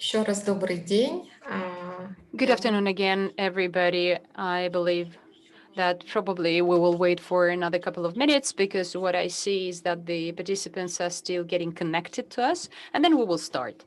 Еще раз добрый день. Good afternoon again, everybody. I believe that probably we will wait for another couple of minutes because what I see is that the participants are still getting connected to us, and then we will start.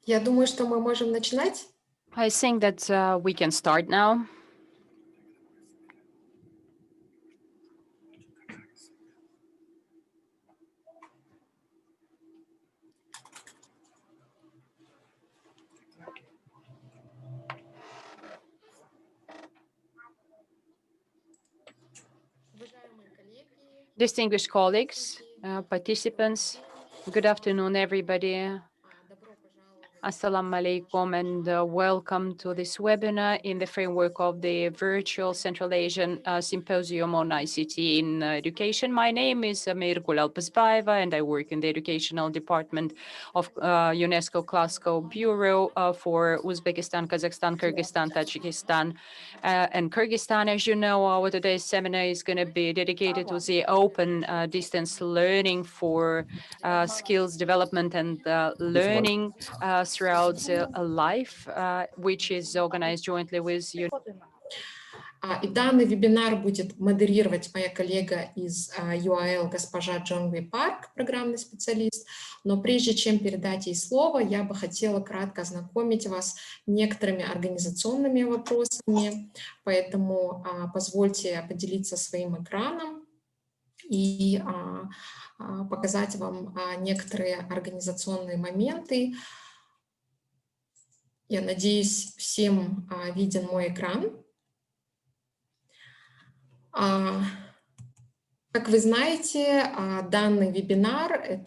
Я думаю, что мы можем начинать. I think that we can start now. Distinguished colleagues, participants, good afternoon, everybody. Assalamu alaikum and welcome to this webinar in the framework of the Virtual Central Asian Symposium on ICT in Education. My name is Mirgul Alpazbaeva and I work in the Educational Department of UNESCO Glasgow Bureau for Uzbekistan, Kazakhstan, Kyrgyzstan, Tajikistan, and Kyrgyzstan. As you know, our today's seminar is going to be dedicated to the open distance learning for skills development and learning throughout life, which is organized jointly with UNESCO. И данный вебинар будет модерировать моя коллега из UAL, госпожа Джон Парк, программный специалист. Но прежде чем передать ей слово, я бы хотела кратко ознакомить вас некоторыми организационными вопросами. Поэтому позвольте поделиться своим экраном и показать вам некоторые организационные моменты. Я надеюсь, всем виден мой экран. Как вы знаете, данный вебинар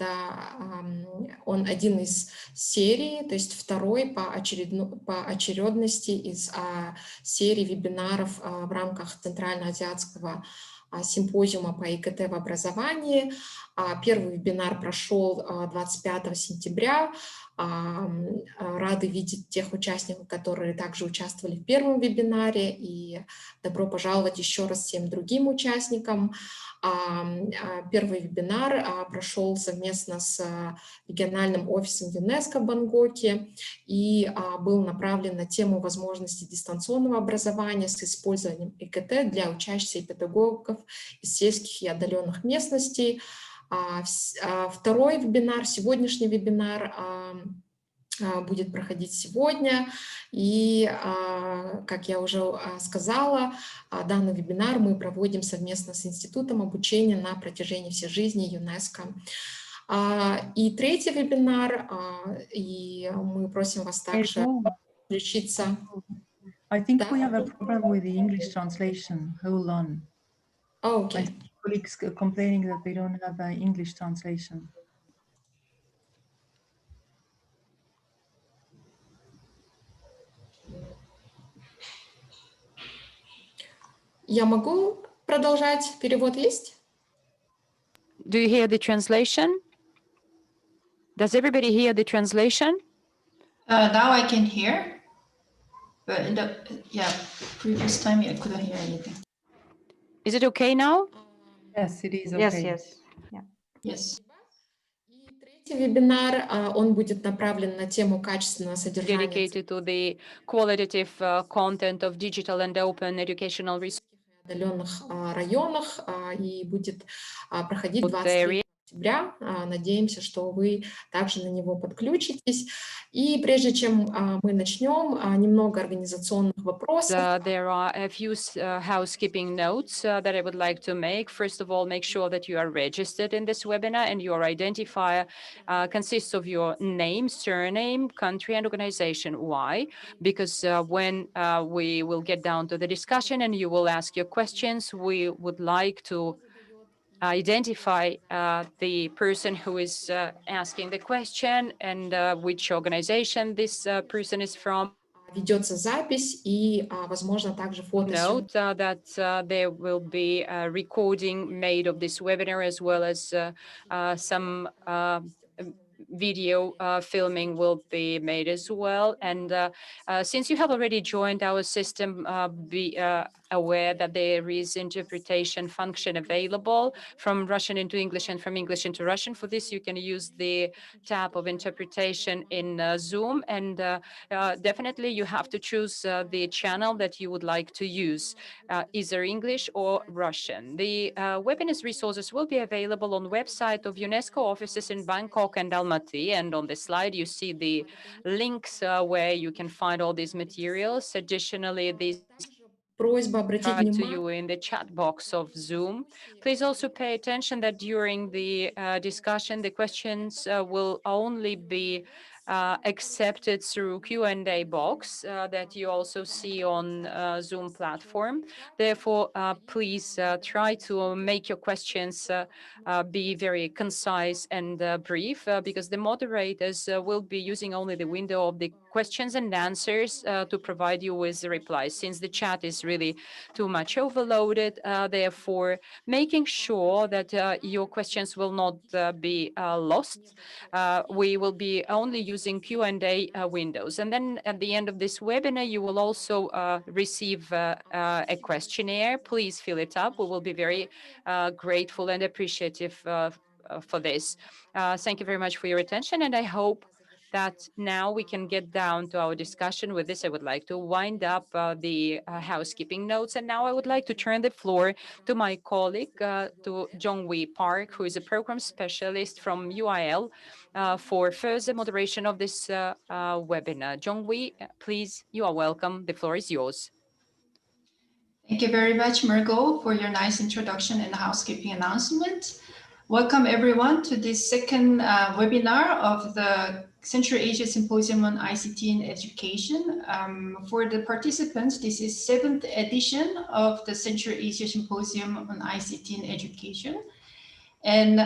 он один из серии, то есть второй по очередности из серии вебинаров в рамках Центральноазиатского симпозиума по ИКТ в образовании. Первый вебинар прошел 25 сентября. Рады видеть тех участников, которые также участвовали в первом вебинаре, и добро пожаловать еще раз всем другим участникам. Первый вебинар прошел совместно с региональным офисом ЮНЕСКО в Бангкоке и был направлен на тему возможностей дистанционного образования с использованием ИКТ для учащихся и педагогов из сельских и отдаленных местностей. Второй вебинар, сегодняшний вебинар будет проходить сегодня. И, как я уже сказала, данный вебинар мы проводим совместно с Институтом обучения на протяжении всей жизни ЮНЕСКО. И третий вебинар, и мы просим вас также включиться. I think we have a problem with the English translation. Hold on. Okay. My colleagues are complaining that they don't have an English translation. Я могу продолжать? Перевод есть? Do you hear the translation? Does everybody hear the translation? Now I can hear, but previous time I couldn't hear anything. Is it okay now? Yes, it is okay. Yes. Yeah. Yes. Вебинар, он будет направлен на тему качественного содержания dedicated to the qualitative content of digital and open educational resources в отдаленных районах и будет проходить 23 октября. Надеемся, что вы также на него подключитесь. И прежде чем мы начнем, немного организационных вопросов. There are a few housekeeping notes that I would like to make. First of all, make sure that you are registered in this webinar and your identifier consists of your name, surname, country, and organization. Why? Because when we will get down to the discussion and you will ask your questions, we would like to identify the person who is asking the question and which organization this person is from. Ведется запись и, возможно, также Note фотосъемка. that there will be a recording made of this webinar as well as some video filming will be made as well. And since you have already joined our system, be aware that there is interpretation function available from Russian into English and from English into Russian. For this, you can use the tab of interpretation in Zoom, and definitely you have to choose the channel that you would like to use, either English or Russian. The webinar's resources will be available on the website of UNESCO offices in Bangkok and Almaty, and on the slide you see the links where you can find all these materials. Additionally, these Просьба обратить to внимание. you in the chat box of Zoom. Please also pay attention that during the discussion, the questions will only be accepted through Q&A box that you also see on Zoom platform. Therefore, please try to make your questions be very concise and brief because the moderators will be using only the window of the questions and answers to provide you with the replies, since the chat is really too much overloaded. Therefore, making sure that your questions will not be lost. We will be only using Q&A windows. And then at the end of this webinar, you will also receive a questionnaire. Please fill it up. We will be very grateful and appreciative for this. Thank you very much for your attention, and I hope that now we can get down to our discussion. With this, I would like to wind up the housekeeping notes. And now I would like to turn the floor to my colleague, to Jong-Wee Park, who is a program specialist from UIL, for further moderation of this webinar. Jong-Wee, please, you are welcome. The floor is yours. Thank you very much, Margot, for your nice introduction and housekeeping announcement. Welcome everyone to this second webinar of the Central Asia Symposium on ICT in Education. For the participants, this is 7th edition of the Central Asia Symposium on ICT in Education. And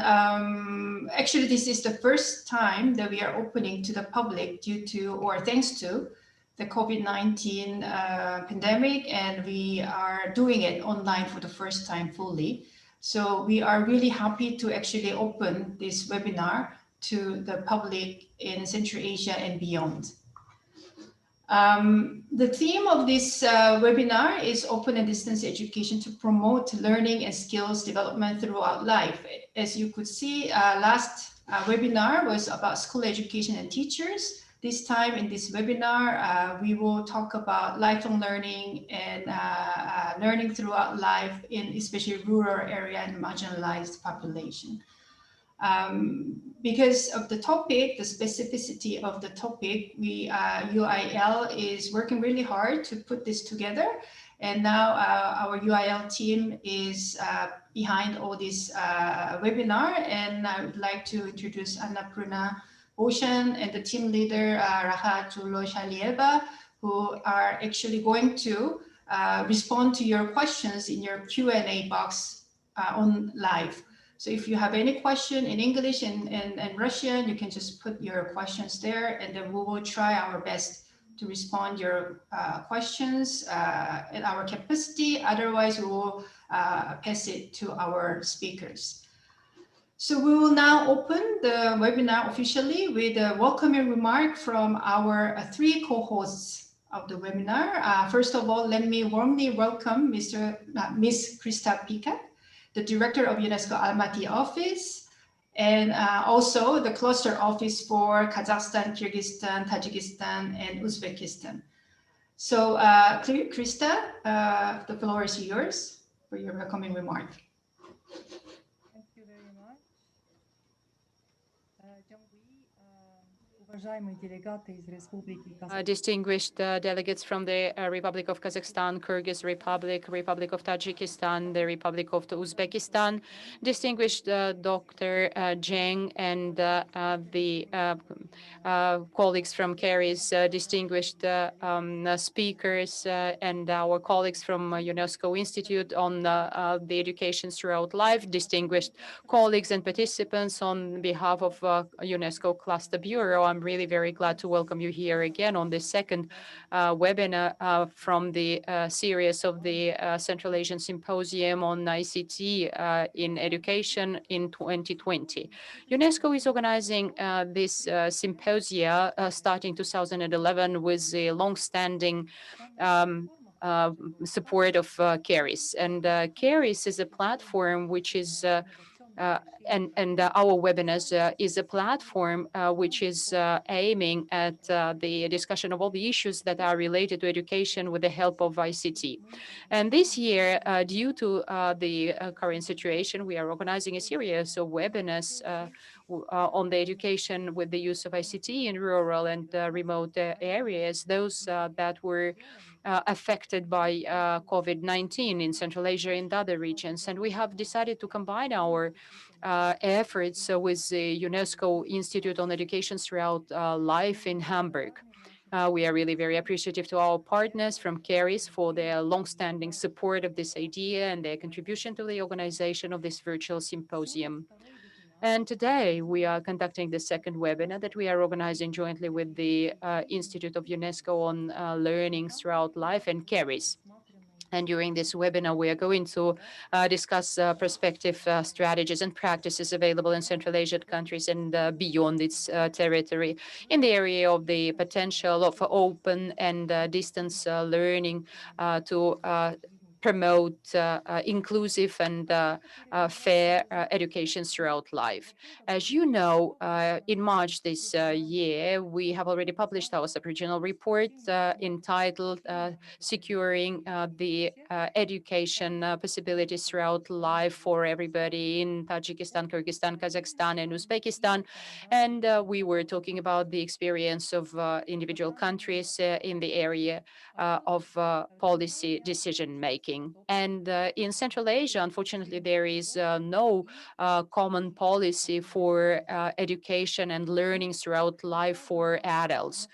actually, this is the first time that we are opening to the public due to, or thanks to, the COVID-19 pandemic, and we are doing it online for the first time fully. So we are really happy to actually open this webinar to the public in Central Asia and beyond. The theme of this webinar is open and distance education to promote learning and skills development throughout life. As you could see, last webinar was about school education and teachers. This time in this webinar, we will talk about lifelong learning and learning throughout life in especially rural area and marginalized population. Because of the topic, the specificity of the topic, UIL is working really hard to put this together. And now our UIL team is behind all this webinar. And I would like to introduce Annapurna Ocean and the team leader, Raha Tuloshalieva, who are actually going to respond to your questions in your Q&A box on live. So if you have any question in English and Russian, you can just put your questions there, and then we will try our best to respond your questions at our capacity. Otherwise, we will pass it to our speakers. So we will now open the webinar officially with a welcoming remark from our 3 co-hosts of the webinar. First of all, let me warmly welcome Miss Krista Pikat, the Director of UNESCO Almaty office, And also the cluster office for Kazakhstan, Kyrgyzstan, Tajikistan, and Uzbekistan. So Krista, the floor is yours for your welcoming remark. Thank you very much. Distinguished delegates from the Republic of Kazakhstan, Kyrgyz Republic, Republic of Tajikistan, the Republic of Uzbekistan, distinguished Dr. Zheng and the colleagues from CASIE, distinguished speakers and our colleagues from UNESCO Institute on the education throughout life, distinguished colleagues and participants on behalf of UNESCO Cluster Bureau. I'm really very glad to welcome you here again on this second webinar from the series of the Central Asian Symposium on ICT in Education in 2020. UNESCO is organizing this symposia starting 2011 with the long-standing support of CARIS. And CARIS is a platform which is our webinars is a platform which is aiming at the discussion of all the issues that are related to education with the help of ICT. And this year, due to the current situation, we are organizing a series of webinars on the education with the use of ICT in rural and remote areas, those that were affected by COVID-19 in Central Asia and other regions. And we have decided to combine our efforts with the UNESCO Institute on Education Throughout Life in Hamburg. We are really very appreciative to our partners from CARIS for their long-standing support of this idea and their contribution to the organization of this virtual symposium. And today we are conducting the second webinar that we are organizing jointly with the Institute of UNESCO on Learning Throughout Life and CARIS. And during this webinar, we are going to discuss prospective strategies and practices available in Central Asian countries and beyond its territory in the area of the potential of open and distance learning to promote inclusive and fair education throughout life. As you know, in March this year, we have already published our sub-regional report entitled Securing the Education Possibilities Throughout Life for Everybody in Tajikistan, Kyrgyzstan, Kazakhstan, and Uzbekistan. And we were talking about the experience of individual countries in the area of policy decision-making. And in Central Asia, unfortunately, there is no common policy for education and learning throughout life for adults.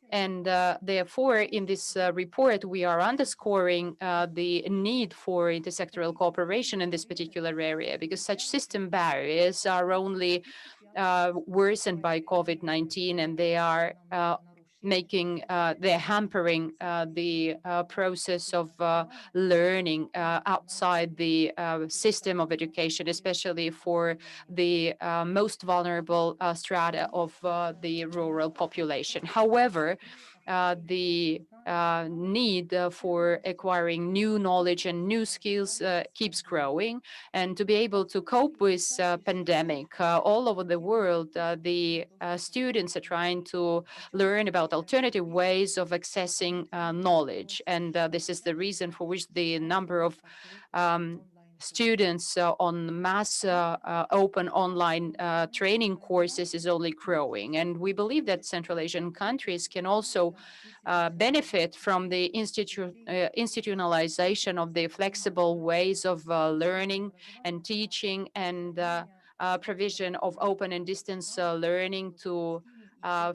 And therefore, in this report, we are underscoring the need for intersectoral cooperation in this particular area, because such system barriers are only worsened by COVID-19, and they are they're hampering the process of learning outside the system of education, especially for the most vulnerable strata of the rural population. However, the need for acquiring new knowledge and new skills keeps growing, and to be able to cope with pandemic all over the world, the students are trying to learn about alternative ways of accessing knowledge, and this is the reason for which the number of students on mass open online training courses is only growing. And we believe that Central Asian countries can also benefit from the institutionalization of the flexible ways of learning and teaching, and provision of open and distance learning to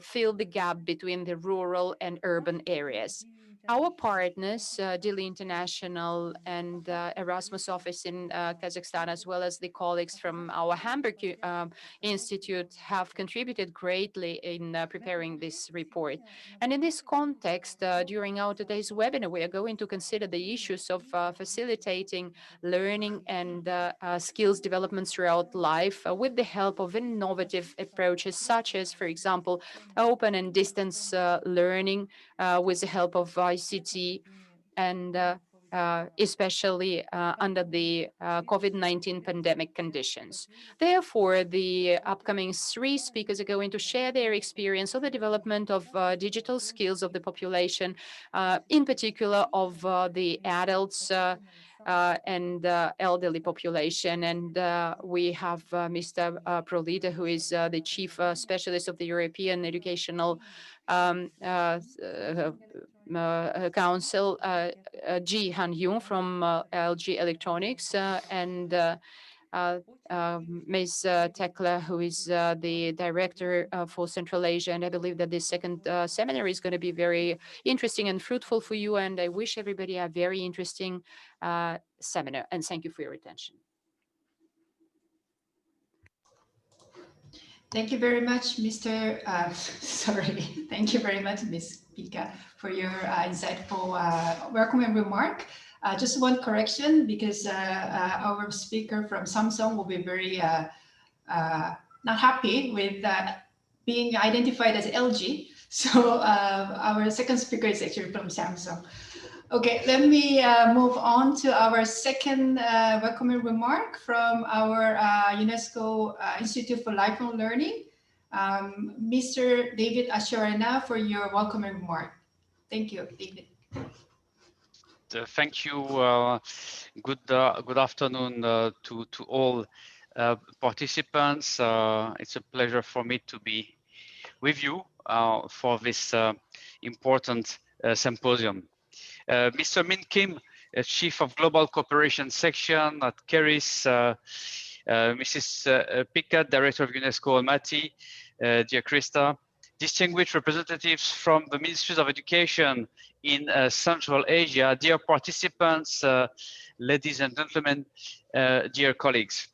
fill the gap between the rural and urban areas. Our partners, Dili International and Erasmus office in Kazakhstan, as well as the colleagues from our Hamburg Institute, have contributed greatly in preparing this report. And in this context, during our today's webinar, we are going to consider the issues of facilitating learning and skills development throughout life with the help of innovative approaches, such as, for example, open and distance learning with the help of ICT, and especially under the COVID-19 pandemic conditions. Therefore, the upcoming 3 speakers are going to share their experience of the development of digital skills of the population, in particular of the adults and elderly population. And we have Mr. Prolita, who is the Chief Specialist of the European Educational Council, Ji Han-Young from LG Electronics, and Ms. Tecla, who is the Director for Central Asia. And I believe that this second seminar is going to be very interesting and fruitful for you. And I wish everybody a very interesting seminar. And thank you for your attention. Thank you very much, Mr. Sorry. Thank you very much, Ms. Pika, for your insightful welcoming remark. Just one correction, because our speaker from Samsung will be very not happy with being identified as LG. So our second speaker is actually from Samsung. Okay, let me move on to our second welcoming remark from our UNESCO Institute for Lifelong Learning. Mr. David Ashorana for your welcoming remark. Thank you, David. Thank you. Good afternoon to all participants. It's a pleasure for me to be with you for this important symposium. Mr. Min Kim, Chief of Global Cooperation Section at CARIS, Mrs. Pika, Director of UNESCO Almaty, dear Krista, distinguished representatives from the Ministries of Education in Central Asia, dear participants, ladies and gentlemen, dear colleagues.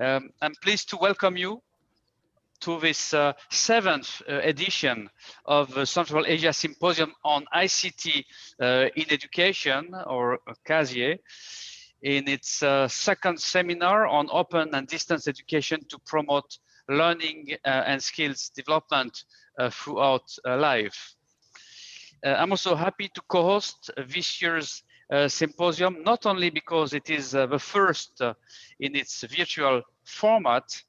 I'm pleased to welcome you to this 7th edition of the Central Asia Symposium on ICT in Education, or CASIE, in its second seminar on open and distance education to promote learning and skills development throughout life. I'm also happy to co-host this year's symposium, not only because it is the first in its virtual format,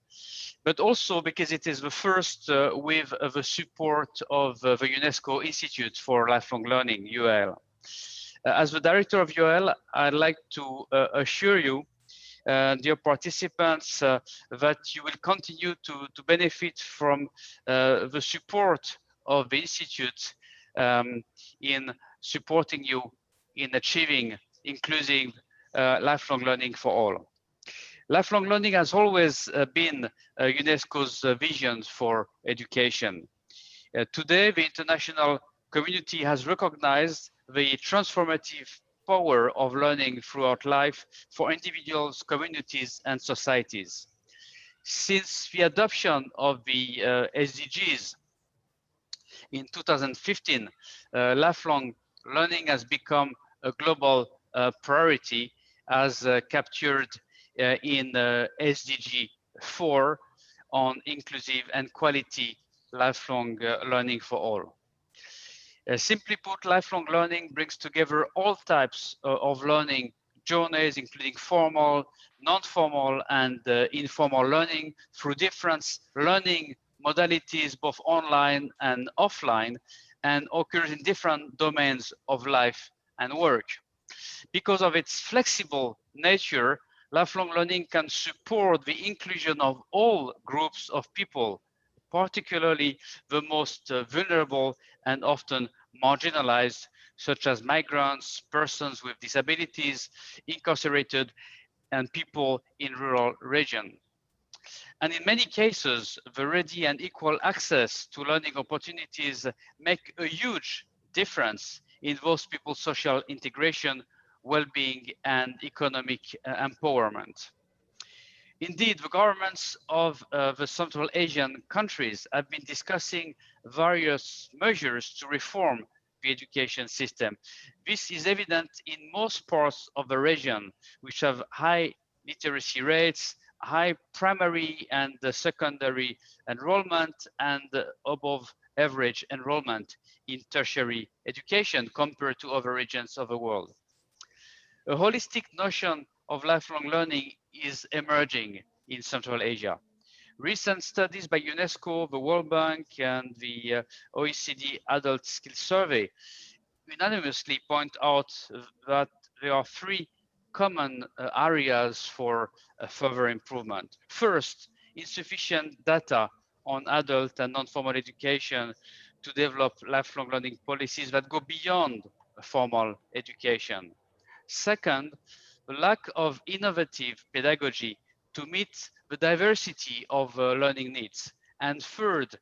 but also because it is the first with the support of the UNESCO Institute for Lifelong Learning, UL. As the director of UL, I'd like to assure you, dear participants, that you will continue to benefit from the support of the Institute in supporting you in achieving inclusive lifelong learning for all. Lifelong learning has always been UNESCO's vision for education. Today, the international community has recognized the transformative power of learning throughout life for individuals, communities, and societies. Since the adoption of the SDGs in 2015, lifelong learning has become a global priority, as captured in SDG 4 on inclusive and quality lifelong learning for all. Simply put, lifelong learning brings together all types of learning journeys, including formal, non-formal, and informal learning through different learning modalities, both online and offline, and occurs in different domains of life and work. Because of its flexible nature, lifelong learning can support the inclusion of all groups of people, particularly the most vulnerable and often marginalized, such as migrants, persons with disabilities, incarcerated, and people in rural regions. And in many cases, the ready and equal access to learning opportunities make a huge difference in those people's social integration, well-being, and economic empowerment. Indeed, the governments of the Central Asian countries have been discussing various measures to reform the education system. This is evident in most parts of the region, which have high literacy rates, high primary and secondary enrollment, and above average enrollment in tertiary education compared to other regions of the world. A holistic notion of lifelong learning is emerging in Central Asia. Recent studies by UNESCO, the World Bank, and the OECD Adult Skills Survey unanimously point out that there are three common areas for further improvement. First, insufficient data on adult and non-formal education to develop lifelong learning policies that go beyond formal education. Second, the lack of innovative pedagogy to meet the diversity of learning needs. And third,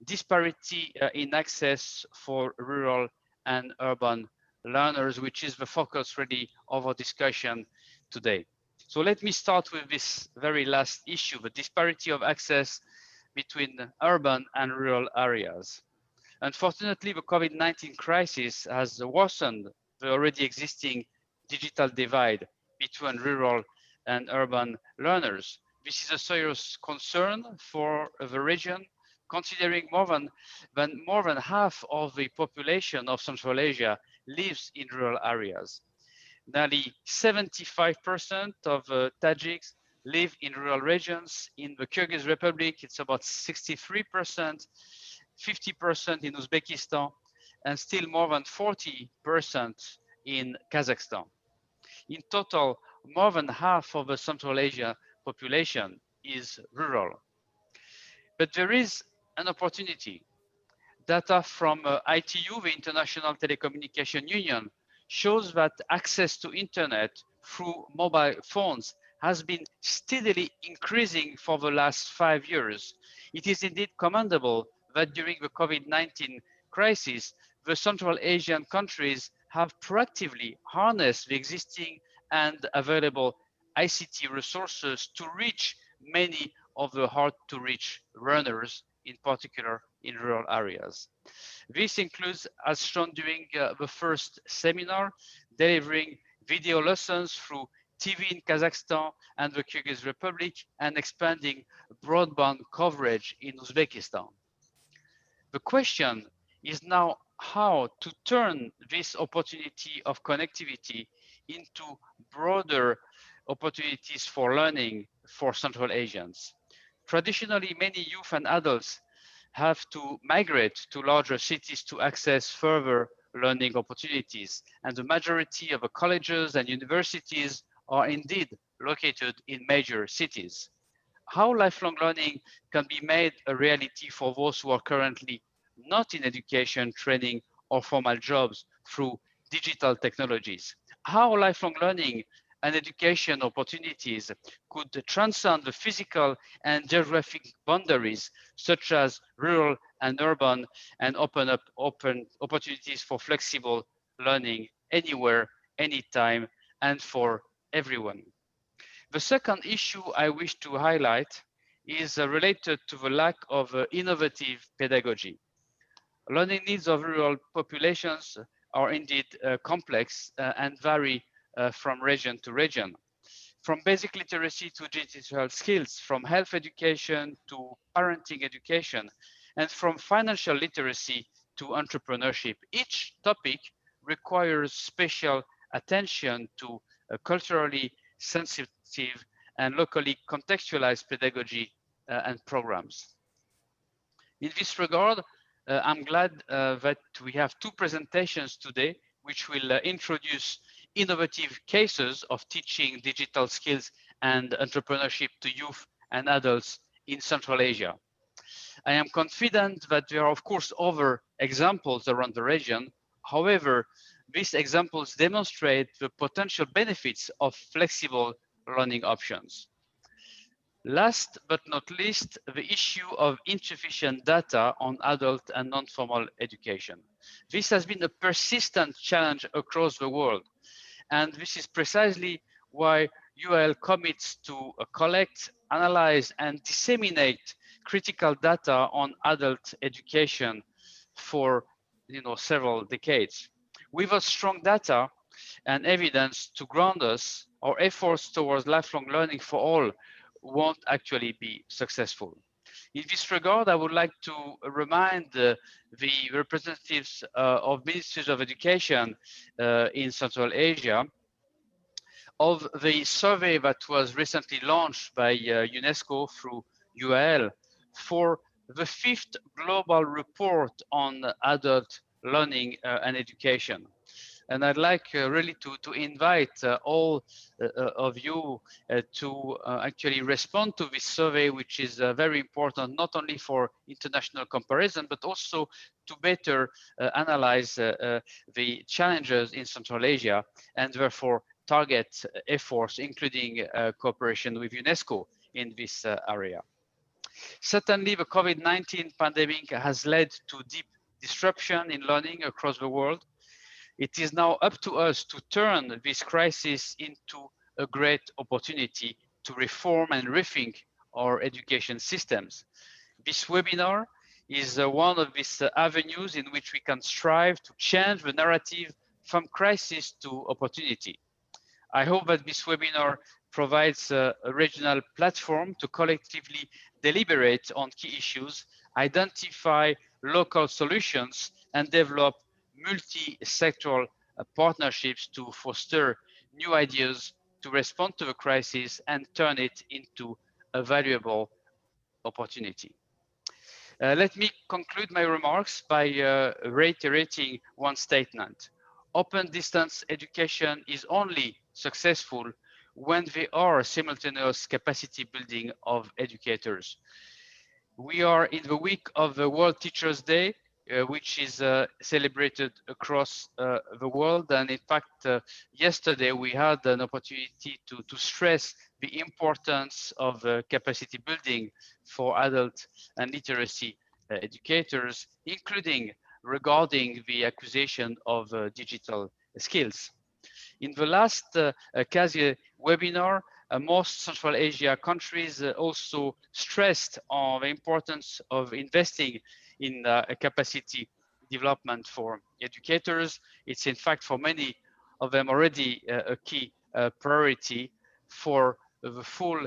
disparity in access for rural and urban learners, which is the focus really of our discussion today. So let me start with this very last issue, the disparity of access between urban and rural areas. Unfortunately, the COVID-19 crisis has worsened the already existing digital divide between rural and urban learners. This is a serious concern for the region, considering more than half of the population of Central Asia lives in rural areas. Nearly 75% of Tajiks live in rural regions. In the Kyrgyz Republic, it's about 63%, 50% in Uzbekistan, and still more than 40% in Kazakhstan. In total, more than half of the Central Asia population is rural. But there is an opportunity. Data from ITU, the International Telecommunication Union, shows that access to internet through mobile phones has been steadily increasing for the last 5 years. It is indeed commendable that during the COVID-19 crisis, the Central Asian countries have proactively harnessed the existing and available ICT resources to reach many of the hard-to-reach learners, in particular in rural areas. This includes, as shown during the first seminar, delivering video lessons through TV in Kazakhstan and the Kyrgyz Republic, and expanding broadband coverage in Uzbekistan. The question is now how to turn this opportunity of connectivity into broader opportunities for learning for Central Asians. Traditionally, many youth and adults have to migrate to larger cities to access further learning opportunities, and the majority of the colleges and universities are indeed located in major cities. How lifelong learning can be made a reality for those who are currently not in education, training, or formal jobs through digital technologies? How lifelong learning and education opportunities could transcend the physical and geographic boundaries, such as rural and urban, and open up opportunities for flexible learning anywhere, anytime, and for everyone. The second issue I wish to highlight is related to the lack of innovative pedagogy. Learning needs of rural populations are indeed complex and vary from region to region. From basic literacy to digital skills, from health education to parenting education, and from financial literacy to entrepreneurship. Each topic requires special attention to culturally sensitive and locally contextualized pedagogy and programs. In this regard, I'm glad that we have two presentations today, which will introduce innovative cases of teaching digital skills and entrepreneurship to youth and adults in Central Asia. I am confident that there are, of course, other examples around the region. However, these examples demonstrate the potential benefits of flexible learning options. Last but not least, the issue of insufficient data on adult and non-formal education. This has been a persistent challenge across the world, and this is precisely why UIL commits to collect, analyze, and disseminate critical data on adult education for several decades. Without strong data and evidence to ground us, our efforts towards lifelong learning for all won't actually be successful. In this regard, I would like to remind the representatives of ministries of education in Central Asia of the survey that was recently launched by UNESCO through UIL for the 5th global report on adult learning and education. And I'd like really to invite all of you to actually respond to this survey, which is very important, not only for international comparison, but also to better analyze the challenges in Central Asia and therefore target efforts, including cooperation with UNESCO in this area. Certainly, the COVID-19 pandemic has led to deep disruption in learning across the world. It is now up to us to turn this crisis into a great opportunity to reform and rethink our education systems. This webinar is one of these avenues in which we can strive to change the narrative from crisis to opportunity. I hope that this webinar provides a regional platform to collectively deliberate on key issues, identify local solutions, and develop multi-sectoral partnerships to foster new ideas to respond to the crisis and turn it into a valuable opportunity. Let me conclude my remarks by reiterating one statement. Open distance education is only successful when there are simultaneous capacity building of educators. We are in the week of the World Teachers' Day, which is celebrated across the world. And in fact, yesterday we had an opportunity to stress the importance of capacity building for adult and literacy educators, including regarding the acquisition of digital skills. In the last CASIE webinar, most Central Asia countries also stressed on the importance of investing in capacity development for educators. It's in fact for many of them already a key priority for the full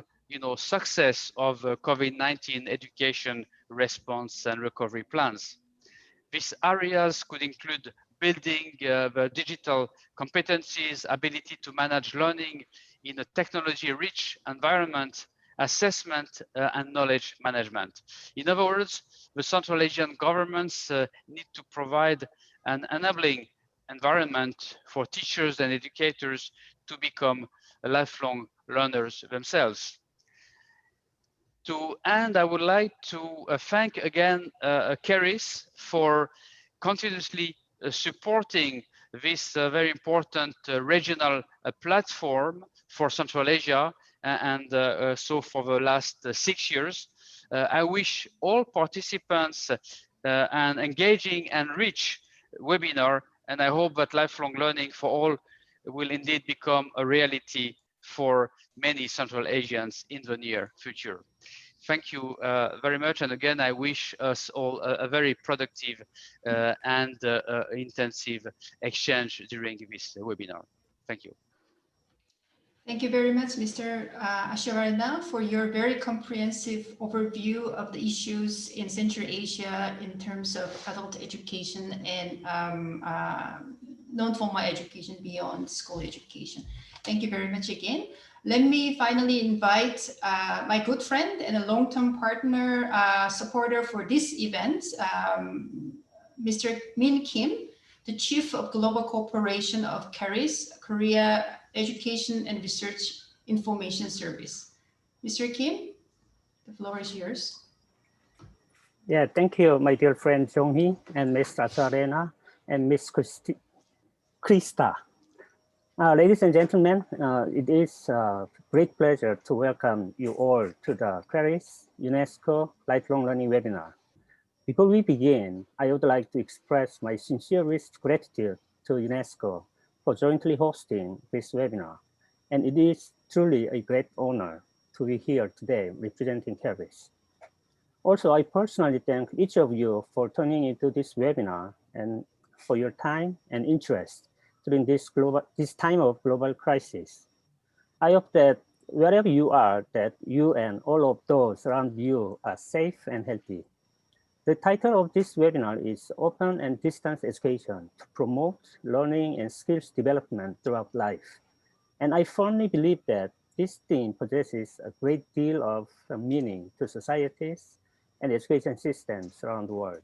success of COVID-19 education response and recovery plans. These areas could include building the digital competencies, ability to manage learning in a technology-rich environment, assessment and knowledge management. In other words, the Central Asian governments need to provide an enabling environment for teachers and educators to become lifelong learners themselves. To end, I would like to thank again CARIS for continuously supporting this very important regional platform for Central Asia and so for the last 6 years. I wish all participants an engaging and rich webinar, and I hope that lifelong learning for all will indeed become a reality for many Central Asians in the near future. Thank you very much. And again, I wish us all a very productive and intensive exchange during this webinar. Thank you. Thank you very much, Mr. Ashavarana, for your very comprehensive overview of the issues in Central Asia in terms of adult education and non-formal education beyond school education. Thank you very much again. Let me finally invite my good friend and a long-term partner, supporter for this event, Mr. Min Kim, the Chief of Global Cooperation of CARIS, Korea Education and Research Information Service. Mr. Kim, the floor is yours. Yeah, thank you, my dear friend Jong-hee and Ms. Ashavarana and Ms. Krista. Ladies and gentlemen, it is a great pleasure to welcome you all to the CARIS UNESCO Lifelong Learning webinar. Before we begin, I would like to express my sincerest gratitude to UNESCO for jointly hosting this webinar. And it is truly a great honor to be here today representing CARIS. Also, I personally thank each of you for tuning into this webinar and for your time and interest during this time of global crisis. I hope that wherever you are, that you and all of those around you are safe and healthy. The title of this webinar is Open and Distance Education to Promote Learning and Skills Development Throughout Life. And I firmly believe that this theme possesses a great deal of meaning to societies and education systems around the world.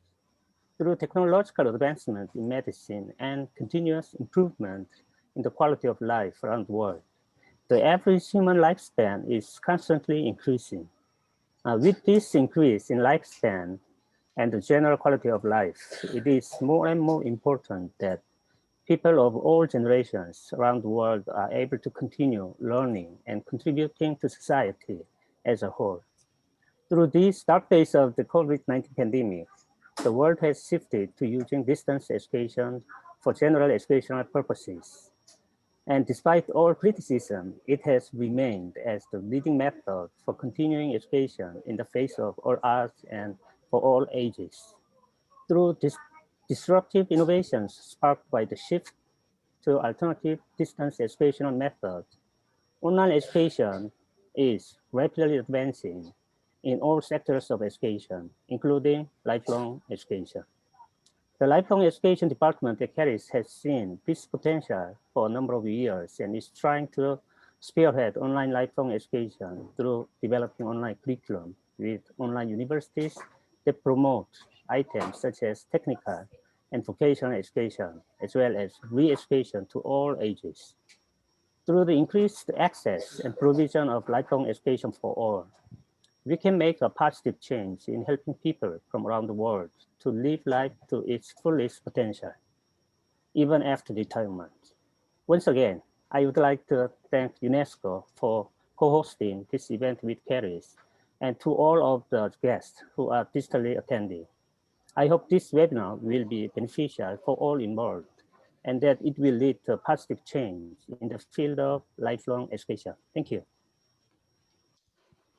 Through technological advancement in medicine and continuous improvement in the quality of life around the world, the average human lifespan is constantly increasing. With this increase in lifespan and the general quality of life, it is more and more important that people of all generations around the world are able to continue learning and contributing to society as a whole. Through these dark days of the COVID-19 pandemic, the world has shifted to using distance education for general educational purposes. And despite all criticism, it has remained as the leading method for continuing education in the face of all odds and for all ages. Through disruptive innovations sparked by the shift to alternative distance educational methods, online education is rapidly advancing in all sectors of education, including lifelong education. The Lifelong Education Department at CASIE has seen this potential for a number of years and is trying to spearhead online lifelong education through developing online curriculum with online universities that promote items such as technical and vocational education, as well as re-education to all ages. Through the increased access and provision of lifelong education for all, we can make a positive change in helping people from around the world to live life to its fullest potential, even after retirement. Once again, I would like to thank UNESCO for co-hosting this event with CASIE and to all of the guests who are digitally attending. I hope this webinar will be beneficial for all involved and that it will lead to a positive change in the field of lifelong education. Thank you.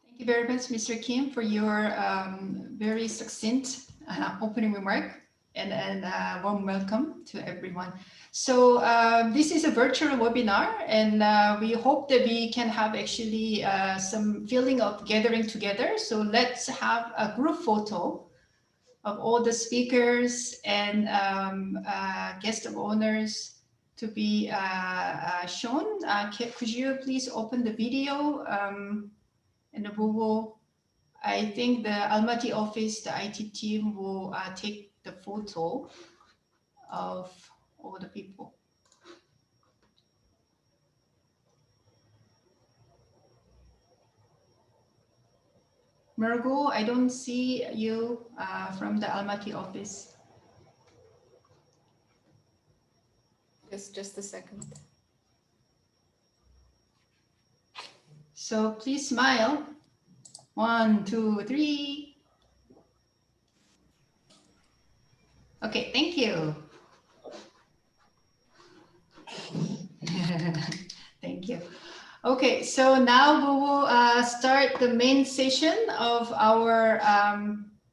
Thank you very much, Mr. Kim, for your very succinct opening remark and warm welcome to everyone. So this is a virtual webinar, and we hope that we can have actually some feeling of gathering together. So let's have a group photo of all the speakers and guest of honors to be shown. Could you please open the video? And we will, I think the Almaty office, the IT team will take the photo of all the people. Margot, I don't see you from the Almaty office. Just a second. So please smile. 1, 2, 3. Okay, thank you. Thank you. Okay, so now we will start the main session of our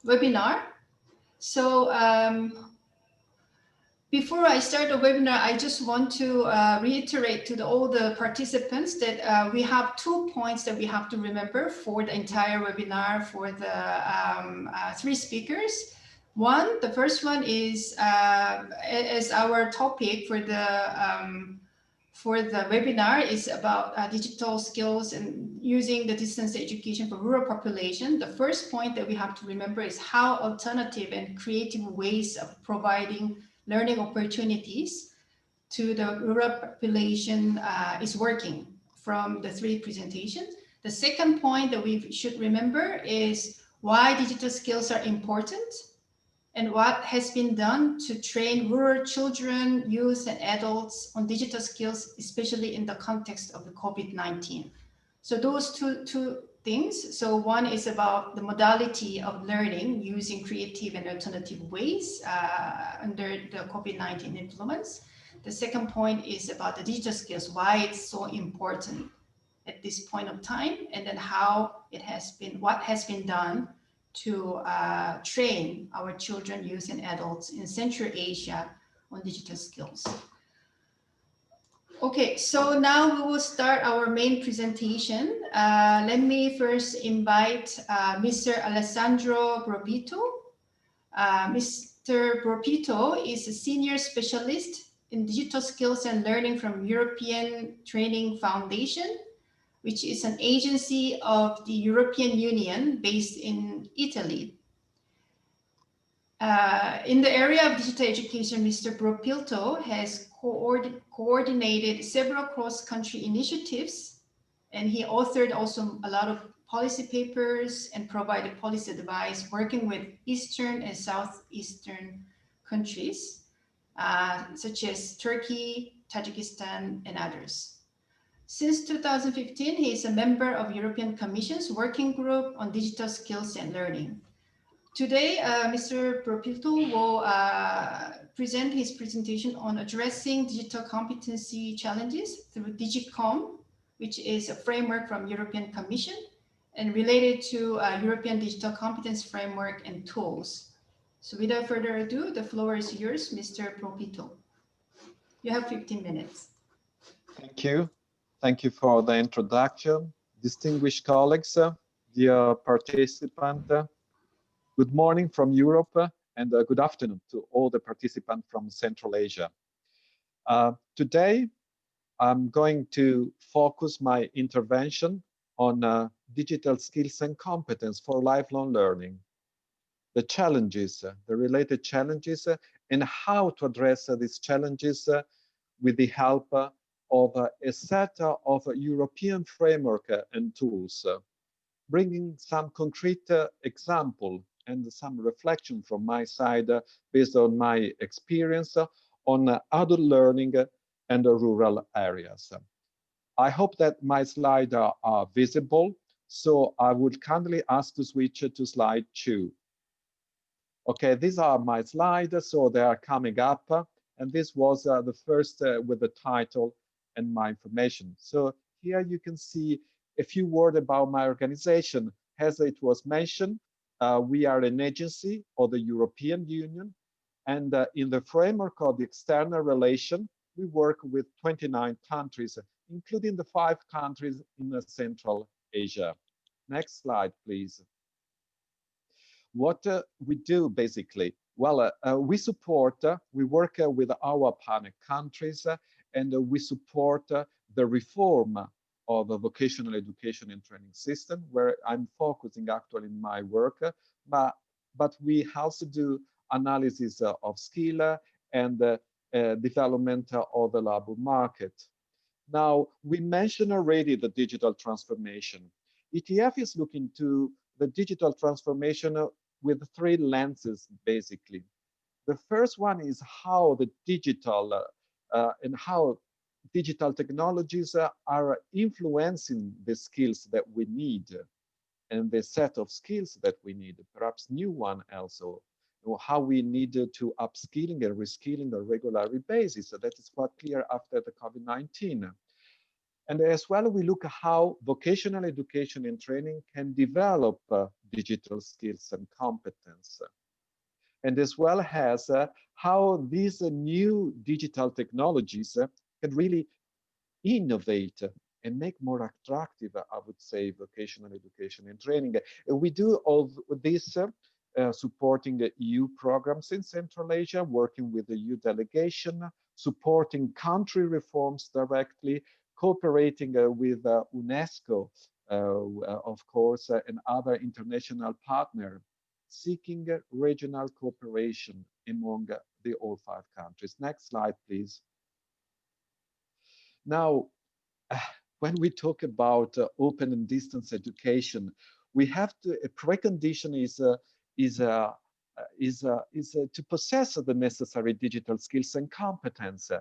webinar. So before I start the webinar, I just want to reiterate to all the participants that we have 2 points that we have to remember for the entire webinar for the 3 speakers. One, the first one is as our topic for the webinar is about digital skills and using the distance education for rural population. The first point that we have to remember is how alternative and creative ways of providing learning opportunities to the rural population is working from the 3 presentations. The second point that we should remember is why digital skills are important and what has been done to train rural children, youth, and adults on digital skills, especially in the context of the COVID-19. So those two things. So one is about the modality of learning using creative and alternative ways under the COVID-19 influence. The second point is about the digital skills, why it's so important at this point of time, and then how it has been, what has been done to train our children, youth, and adults in Central Asia on digital skills. Okay, so now we will start our main presentation. Let me first invite Mr. Alessandro Bropito. Mr. Bropito is a senior specialist in digital skills and learning from European Training Foundation, which is an agency of the European Union based in Italy. In the area of digital education, Mr. Propilto has coordinated several cross-country initiatives, and he authored also a lot of policy papers and provided policy advice working with Eastern and Southeastern countries, such as Turkey, Tajikistan, and others. Since 2015, he is a member of European Commission's Working Group on Digital Skills and Learning. Today, Mr. Propilto will present his presentation on addressing digital competency challenges through DigiCom, which is a framework from European Commission and related to European Digital Competence Framework and tools. So without further ado, the floor is yours, Mr. Propilto. You have 15 minutes. Thank you. Thank you for the introduction. Distinguished colleagues, dear participants, good morning from Europe and good afternoon to all the participants from Central Asia. Today, I'm going to focus my intervention on digital skills and competence for lifelong learning, the challenges, the related challenges, and how to address these challenges with the help of a set of European framework and tools, bringing some concrete example and some reflection from my side based on my experience on adult learning and rural areas. I hope that my slides are visible, so I would kindly ask to switch to slide 2. Okay, these are my slides, so they are coming up, and this was the first with the title and my information. So here you can see a few words about my organization. As it was mentioned, we are an agency of the European Union, and in the framework of the external relation, we work with 29 countries, including the 5 countries in Central Asia. Next slide, please. What we do basically? Well, we support, we work with our partner countries, and we support the reform of the vocational education and training system, where I'm focusing actually in my work, but we also do analysis of skill and development of the labor market. Now, we mentioned already the digital transformation. ETF is looking to the digital transformation with 3 lenses, basically. The first one is how the digital and how digital technologies are influencing the skills that we need and the set of skills that we need, perhaps new one also, or how we need to upskilling and reskilling on a regular basis. So that is quite clear after the COVID-19. And as well, we look at how vocational education and training can develop digital skills and competence. And as well as how these new digital technologies can really innovate and make more attractive, I would say, vocational education and training. And we do all this supporting the EU programs in Central Asia, working with the EU delegation, supporting country reforms directly, cooperating with UNESCO, of course, and other international partners, seeking regional cooperation among the all 5 countries. Next slide, please. Now, when we talk about open and distance education, we have to, a precondition is to possess the necessary digital skills and competence.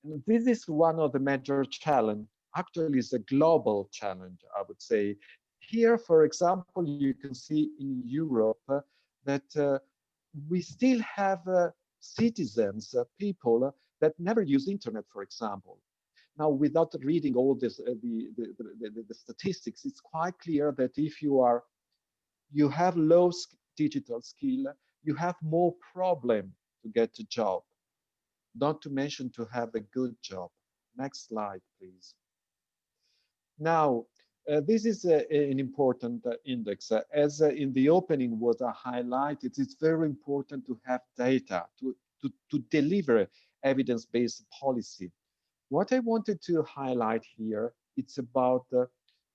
And this is one of the major challenges. Actually, it's a global challenge, I would say. Here, for example, you can see in Europe that we still have citizens, people that never use internet, for example. Now, without reading all this, the statistics, it's quite clear that if you have low digital skill, you have more problem to get a job, not to mention to have a good job. Next slide, please. Now, this is an important index. As in the opening was highlighted, it's very important to have data, to deliver evidence-based policy. What I wanted to highlight here, it's about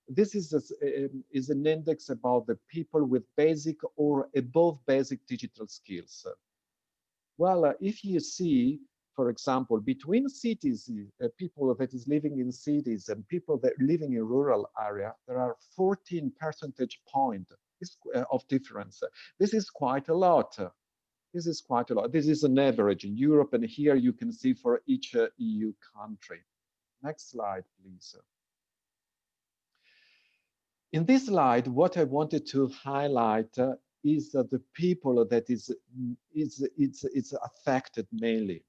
this is an index about the people with basic or above basic digital skills. Well, if you see, for example, between cities, people that is living in cities and people that are living in rural area, there are 14 percentage point of difference. This is quite a lot. This is quite a lot. This is an average in Europe, and here you can see for each EU country. Next slide, please. In this slide, what I wanted to highlight is the people that it's affected mainly.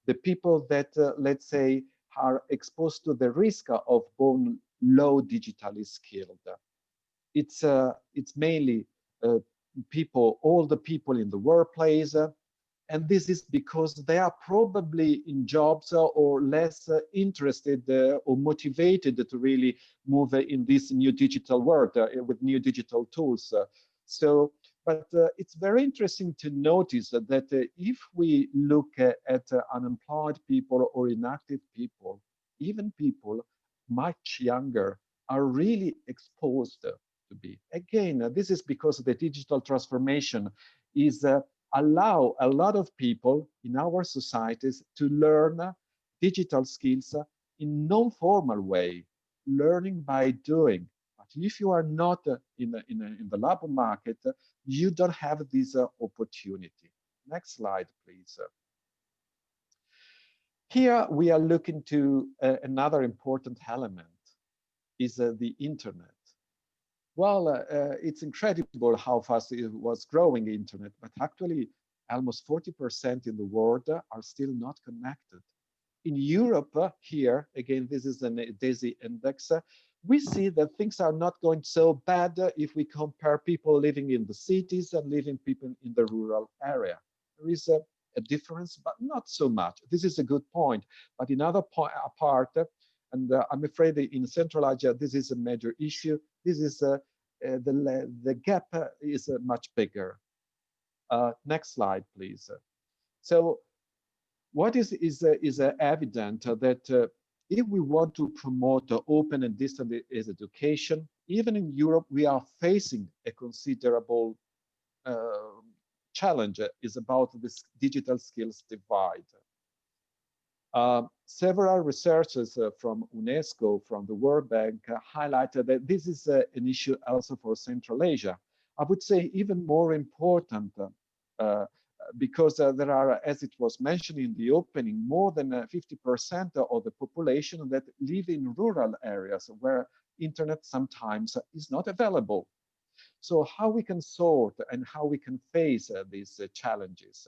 The people that, let's say, are exposed to the risk of being low digitally skilled. It's mainly people, all the people in the workplace, and this is because they are probably in jobs or less interested or motivated to really move in this new digital world with new digital tools. But it's very interesting to notice that if we look at unemployed people or inactive people, even people much younger are really exposed to be. Again, this is because the digital transformation is allow a lot of people in our societies to learn digital skills in non-formal way, learning by doing. But if you are not in the labor market, you don't have this opportunity. Next slide, please. Here we are looking to another important element, is the internet. Well, it's incredible how fast it was growing, internet, but actually almost 40% in the world are still not connected. In Europe, here, again, this is a DESI index, we see that things are not going so bad if we compare people living in the cities and living people in the rural area. There is a difference, but not so much. This is a good point. But in other part, and I'm afraid in Central Asia, this is a major issue. This is the gap is much bigger. Next slide, please. So what is evident that if we want to promote open and distance education, even in Europe, we are facing a considerable challenge is about this digital skills divide. Several researchers from UNESCO, from the World Bank, highlighted that this is an issue also for Central Asia. I would say even more important because there are, as it was mentioned in the opening, more than 50% of the population that live in rural areas where internet sometimes is not available. So how we can sort and how we can face these challenges.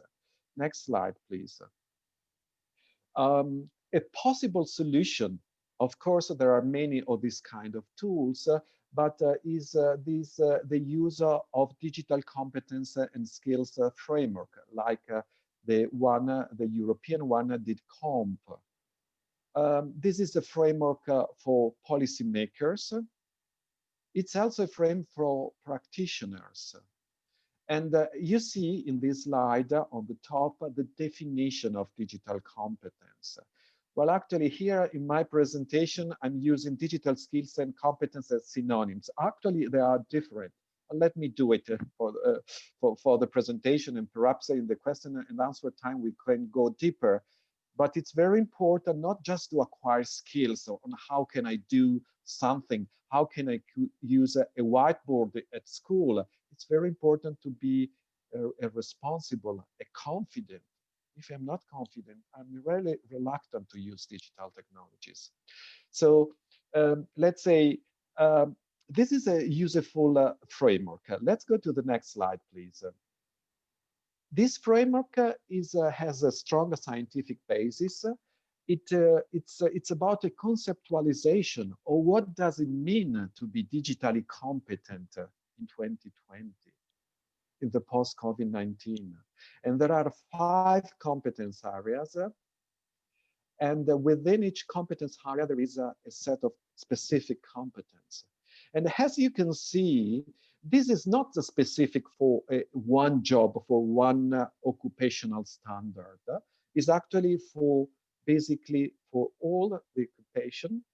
Next slide, please. A possible solution, of course, there are many of these kind of tools, but is the use of digital competence and skills framework, like the European one did COMP. This is a framework for policymakers. It's also a frame for practitioners. And you see in this slide on the top the definition of digital competence. Well, actually here in my presentation, I'm using digital skills and competence as synonyms. Actually, they are different. Let me do it for the presentation, and perhaps in the question and answer time, we can go deeper. But it's very important not just to acquire skills on how can I do something, how can I use a whiteboard at school. It's very important to be a responsible, a confident. If I'm not confident, I'm really reluctant to use digital technologies. So let's say this is a useful framework. Let's go to the next slide, please. This framework has a strong scientific basis. It's about a conceptualization of what does it mean to be digitally competent in 2020, in the post-COVID-19. And there are 5 competence areas. And within each competence area, there is a set of specific competence. And as you can see, this is not specific for one job, for one occupational standard. is actually for basically for all the occupation.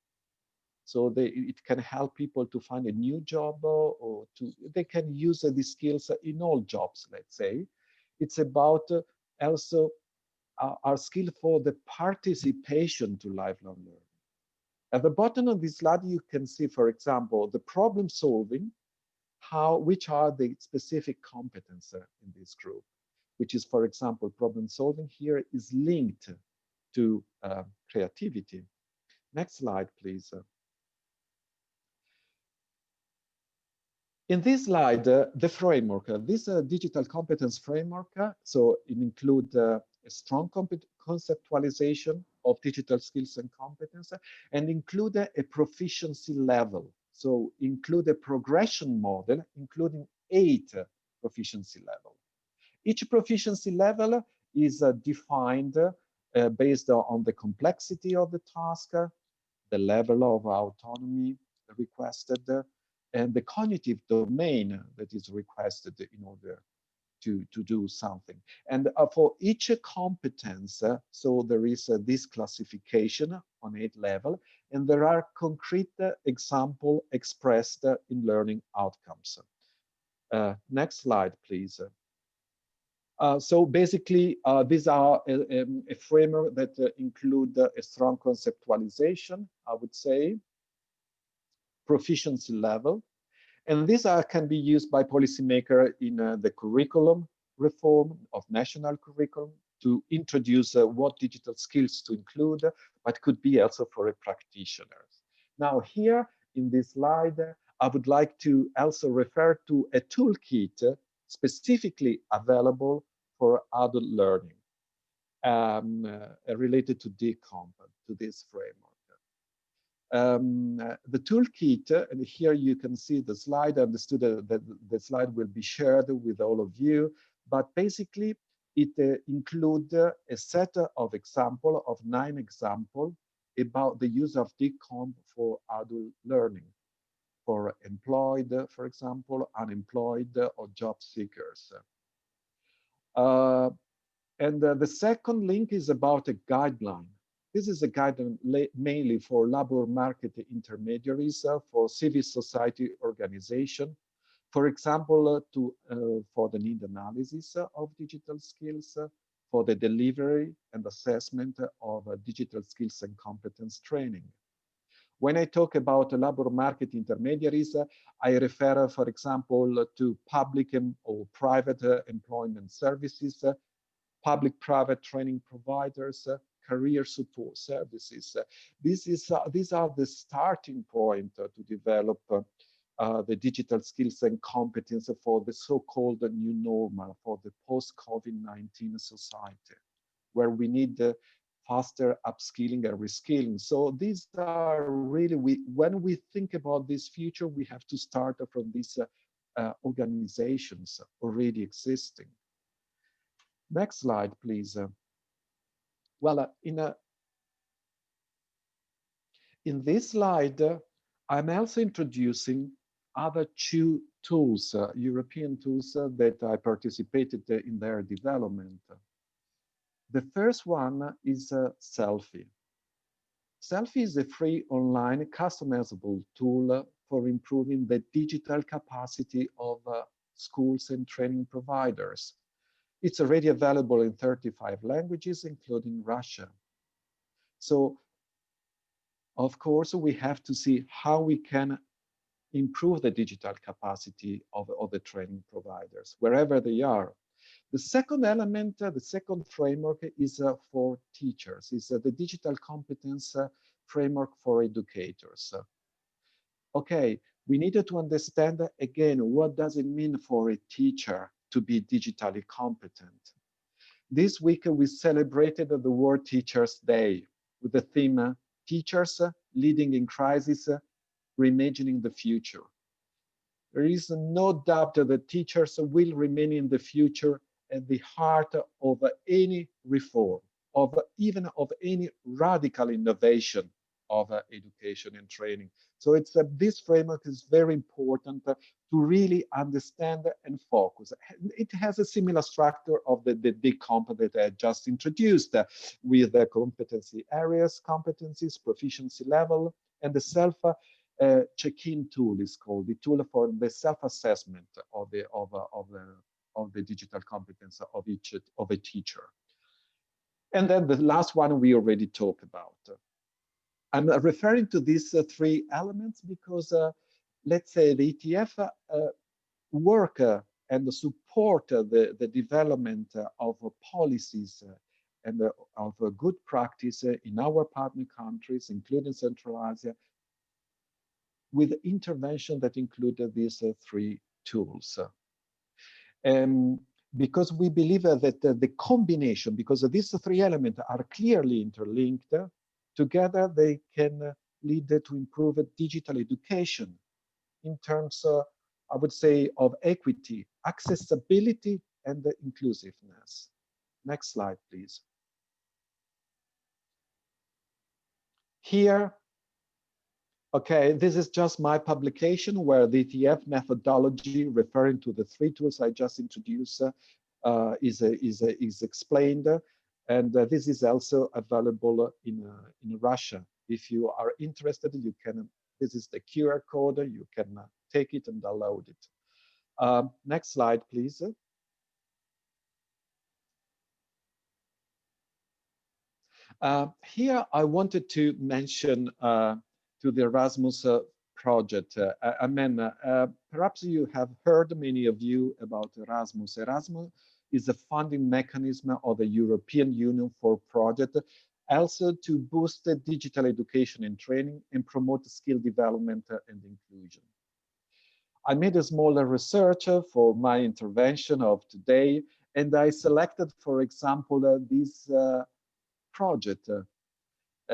So it can help people to find a new job, or they can use these skills in all jobs, let's say. It's about also our skill for the participation to lifelong learning. At the bottom of this slide, you can see, for example, the problem solving, which are the specific competences in this group, which is, for example, problem solving here is linked to creativity. Next slide, please. In this slide, the framework, this digital competence framework, so it includes a strong conceptualization of digital skills and competence, and include a proficiency level. So include a progression model, including 8 proficiency levels. Each proficiency level is defined based on the complexity of the task, the level of autonomy requested, and the cognitive domain that is requested in order to do something. And for each competence, so there is this classification on 8 levels, and there are concrete examples expressed in learning outcomes. Next slide, please. So basically, these are a framework that include a strong conceptualization, I would say, proficiency level, and these can be used by policymakers in the curriculum reform of national curriculum to introduce what digital skills to include, but could be also for a practitioners. Now here in this slide, I would like to also refer to a toolkit specifically available for adult learning related to DCOMP, to this framework. The toolkit, and here you can see the slide. I understood that the slide will be shared with all of you, but basically it includes a set of examples, of 9 examples about the use of DCOMP for adult learning, for employed, for example, unemployed, or job seekers. And the second link is about a guideline. This is a guideline mainly for labor market intermediaries, for civil society organization, for example, for the need analysis of digital skills, for the delivery and assessment of digital skills and competence training. When I talk about labor market intermediaries, I refer, for example, to public or private employment services, public-private training providers, career support services. These are the starting point to develop the digital skills and competence for the so-called new normal, for the post-COVID-19 society, where we need faster upskilling and reskilling. So these are really, when we think about this future, we have to start from these organizations already existing. Next slide, please. Well, in this slide, I'm also introducing other 2 tools, European tools that I participated in their development. The first one is Selfie. Selfie is a free online customizable tool for improving the digital capacity of schools and training providers. It's already available in 35 languages, including Russian. So, of course, we have to see how we can improve the digital capacity of the training providers, wherever they are. The second element, the second framework is for teachers, is the digital competence framework for educators. Okay, we needed to understand again, what does it mean for a teacher to be digitally competent? This week, we celebrated the World Teachers' Day with the theme, Teachers Leading in Crisis, Reimagining the Future. There is no doubt that teachers will remain in the future at the heart of any reform, even of any radical innovation of education and training. So it's this framework is very important to really understand and focus. It has a similar structure of the big comp that I just introduced with the competency areas, competencies, proficiency level, and the self check-in tool is called the tool for the self-assessment of the digital competence of a teacher. And then the last one we already talked about. I'm referring to these three elements because let's say the ETF work and support the development of policies and of good practice in our partner countries, including Central Asia, with intervention that included these three tools. Because we believe that the combination, because these three elements are clearly interlinked, together they can lead to improve digital education in terms, I would say, of equity, accessibility, and inclusiveness. Next slide, please. Here, okay, this is just my publication where the ETF methodology referring to the three tools I just introduced is explained. And this is also available in Russia. If you are interested, you can, this is the QR code, you can take it and download it. Next slide, please. Here I wanted to mention to the Erasmus project. I mean, perhaps you have heard, many of you, about Erasmus. Erasmus is a funding mechanism of the European Union for project, also to boost digital education and training and promote skill development and inclusion. I made a smaller research for my intervention of today, and I selected, for example, this project.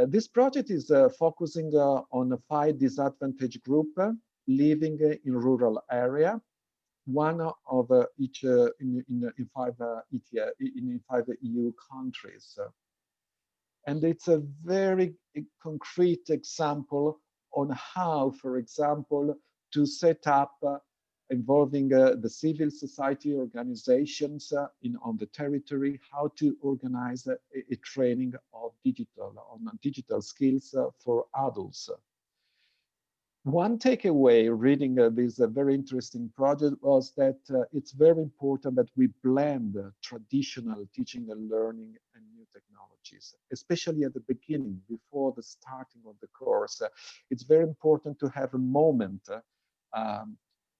This project is focusing on 5 disadvantaged groups living in rural area, one of each in 5 EU countries. And it's a very concrete example on how, for example, to set up involving the civil society organizations on the territory, how to organize a training of digital skills for adults. One takeaway reading this very interesting project was that it's very important that we blend traditional teaching and learning and new technologies, especially at the beginning, before the starting of the course. It's very important to have a moment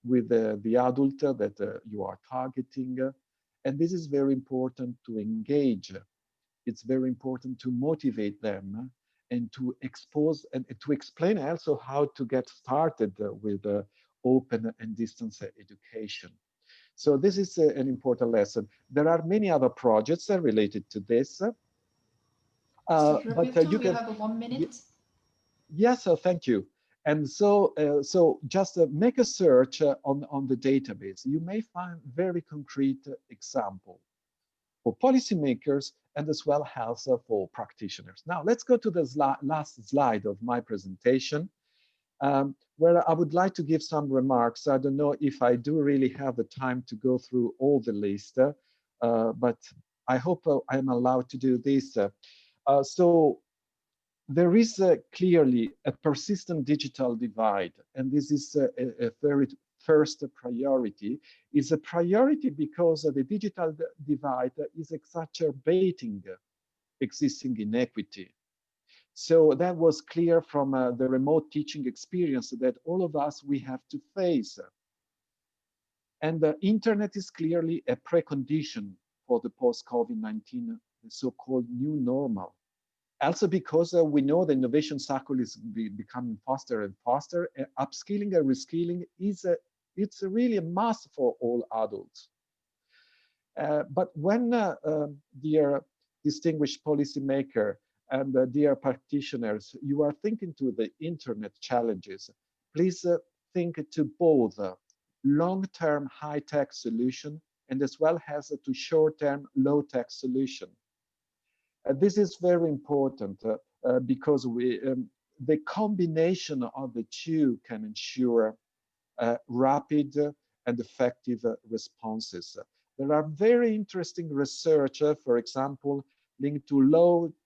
with the adult that you are targeting. And this is very important to engage. It's very important to motivate them and to expose and to explain also how to get started with open and distance education. So this is an important lesson. There are many other projects related to this. But you can have 1 minute. Yes, thank you. And so, just make a search on the database. You may find very concrete example for policymakers and as well as for practitioners. Now, let's go to the last slide of my presentation, where I would like to give some remarks. I don't know if I do really have the time to go through all the list, but I hope I'm allowed to do this. So there is clearly a persistent digital divide, and this is a very first priority. Is a priority because the digital divide is exacerbating existing inequity. So that was clear from the remote teaching experience that all of us, we have to face. And the internet is clearly a precondition for the post-COVID-19, the so-called new normal. Also because we know the innovation cycle is becoming faster and faster, upskilling and reskilling it's really a must for all adults. But when, dear distinguished policymaker and dear practitioners, you are thinking to the internet challenges, please think to both long-term high-tech solution and as well as to short-term low-tech solution. This is very important because the combination of the two can ensure rapid and effective responses. There are very interesting research, for example, linked to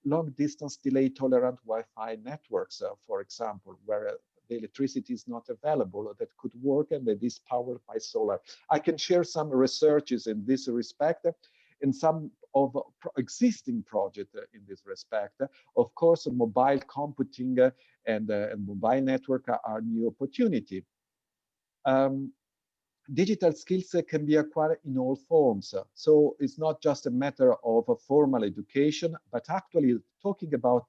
long-distance delay-tolerant Wi-Fi networks, for example, where the electricity is not available, that could work and that is powered by solar. I can share some researches in this respect and some of existing projects in this respect. Of course, mobile computing and mobile network are new opportunity. Digital skills can be acquired in all forms. So it's not just a matter of formal education, but actually talking about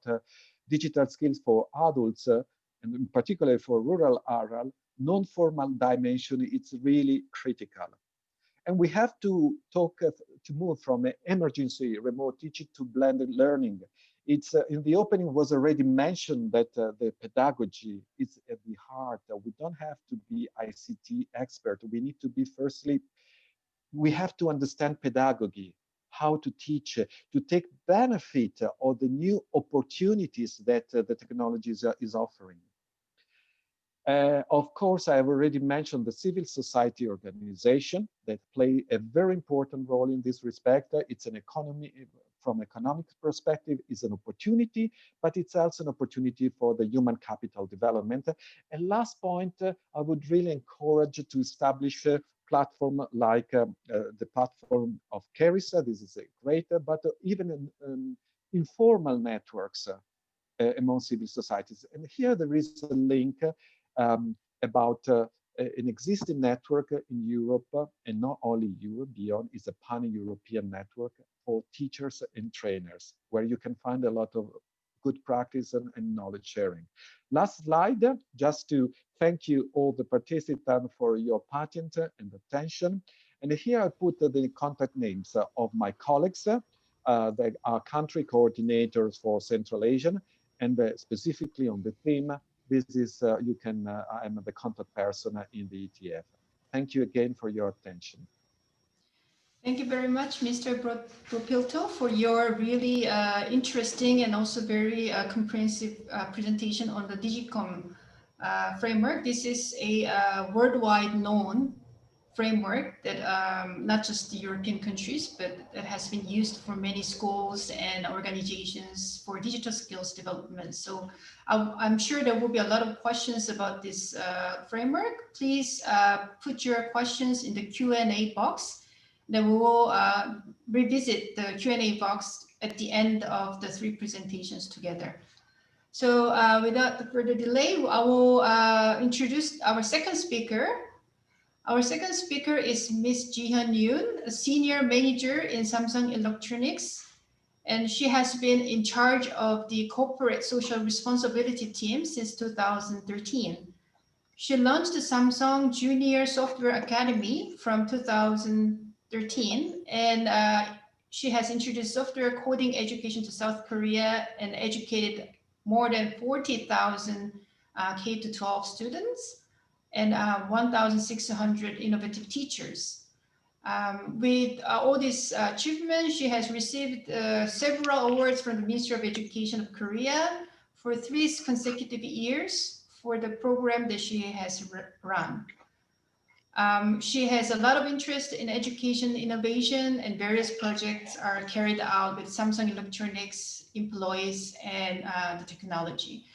digital skills for adults, and in particular for rural areas, non-formal dimension, it's really critical. And we have to talk to move from emergency remote teaching to blended learning. It's in the opening was already mentioned that the pedagogy is at the heart. We don't have to be ICT expert. We need to be firstly, we have to understand pedagogy, how to teach, to take benefit of the new opportunities that the technology is offering. Of course, I have already mentioned the civil society organization that play a very important role in this respect. It's an economy, from economic perspective, is an opportunity, but it's also an opportunity for the human capital development. And last point, I would really encourage to establish a platform like the platform of CARISA. This is a great, but even informal networks among civil societies. And here there is a link about an existing network in Europe, and not only Europe, beyond, is a pan-European network for teachers and trainers, where you can find a lot of good practice and knowledge sharing. Last slide, just to thank you all the participants for your patience and attention. And here I put the contact names of my colleagues, that are country coordinators for Central Asia, and specifically on the theme. This is, I'm the contact person in the ETF. Thank you again for your attention. Thank you very much, Mr. Propilto, for your really interesting and also very comprehensive presentation on the Digicom framework. This is a worldwide known framework that not just the European countries, but that has been used for many schools and organizations for digital skills development. So I'm sure there will be a lot of questions about this framework. Please put your questions in the Q&A box. Then we will revisit the Q&A box at the end of the three presentations together. So without further delay, I will introduce our second speaker. Our second speaker is Ms. Jihyun Yoon, a senior manager in Samsung Electronics, and she has been in charge of the corporate social responsibility team since 2013. She launched the Samsung Junior Software Academy from 2013, and she has introduced software coding education to South Korea and educated more than 40,000 K-12 students and 1,600 innovative teachers. With all these achievements, she has received several awards from the Ministry of Education of Korea for 3 consecutive years for the program that she has run. She has a lot of interest in education innovation, and various projects are carried out with Samsung Electronics employees and the technology.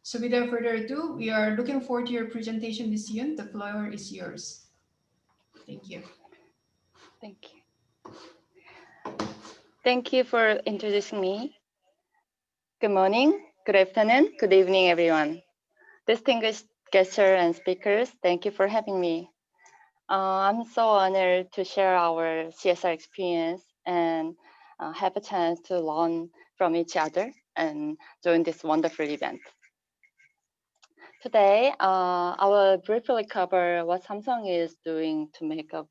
So without further ado, we are looking forward to your presentation, Ms. Yoon. The floor is yours. Thank you. Thank you. Thank you for introducing me. Good morning, good afternoon, good evening, everyone. Distinguished guests and speakers, thank you for having me. I'm so honored to share our CSR experience and have a chance to learn from each other and join this wonderful event. Today, I will briefly cover what Samsung is doing to make a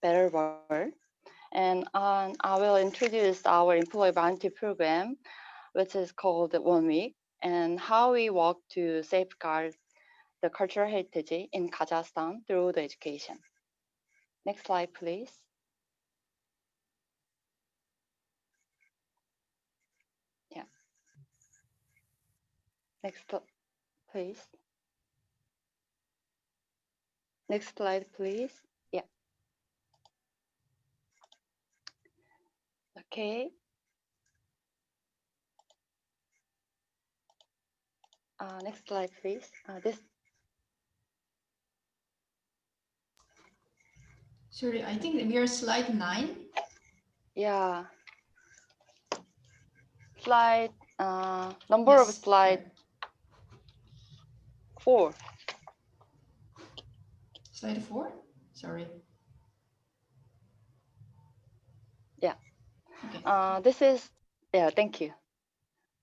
better world. And I will introduce our employee volunteer program, which is called 1 Week, and how we work to safeguard the cultural heritage in Kazakhstan through the education. Next slide, please. Yeah. Next. please. Next slide, please. Yeah. Okay. Next slide, please. Sorry, I think we are slide 9. Yeah. Slide, number of Yes, slide there. 4. Slide 4? Sorry. Yeah. Okay. Thank you.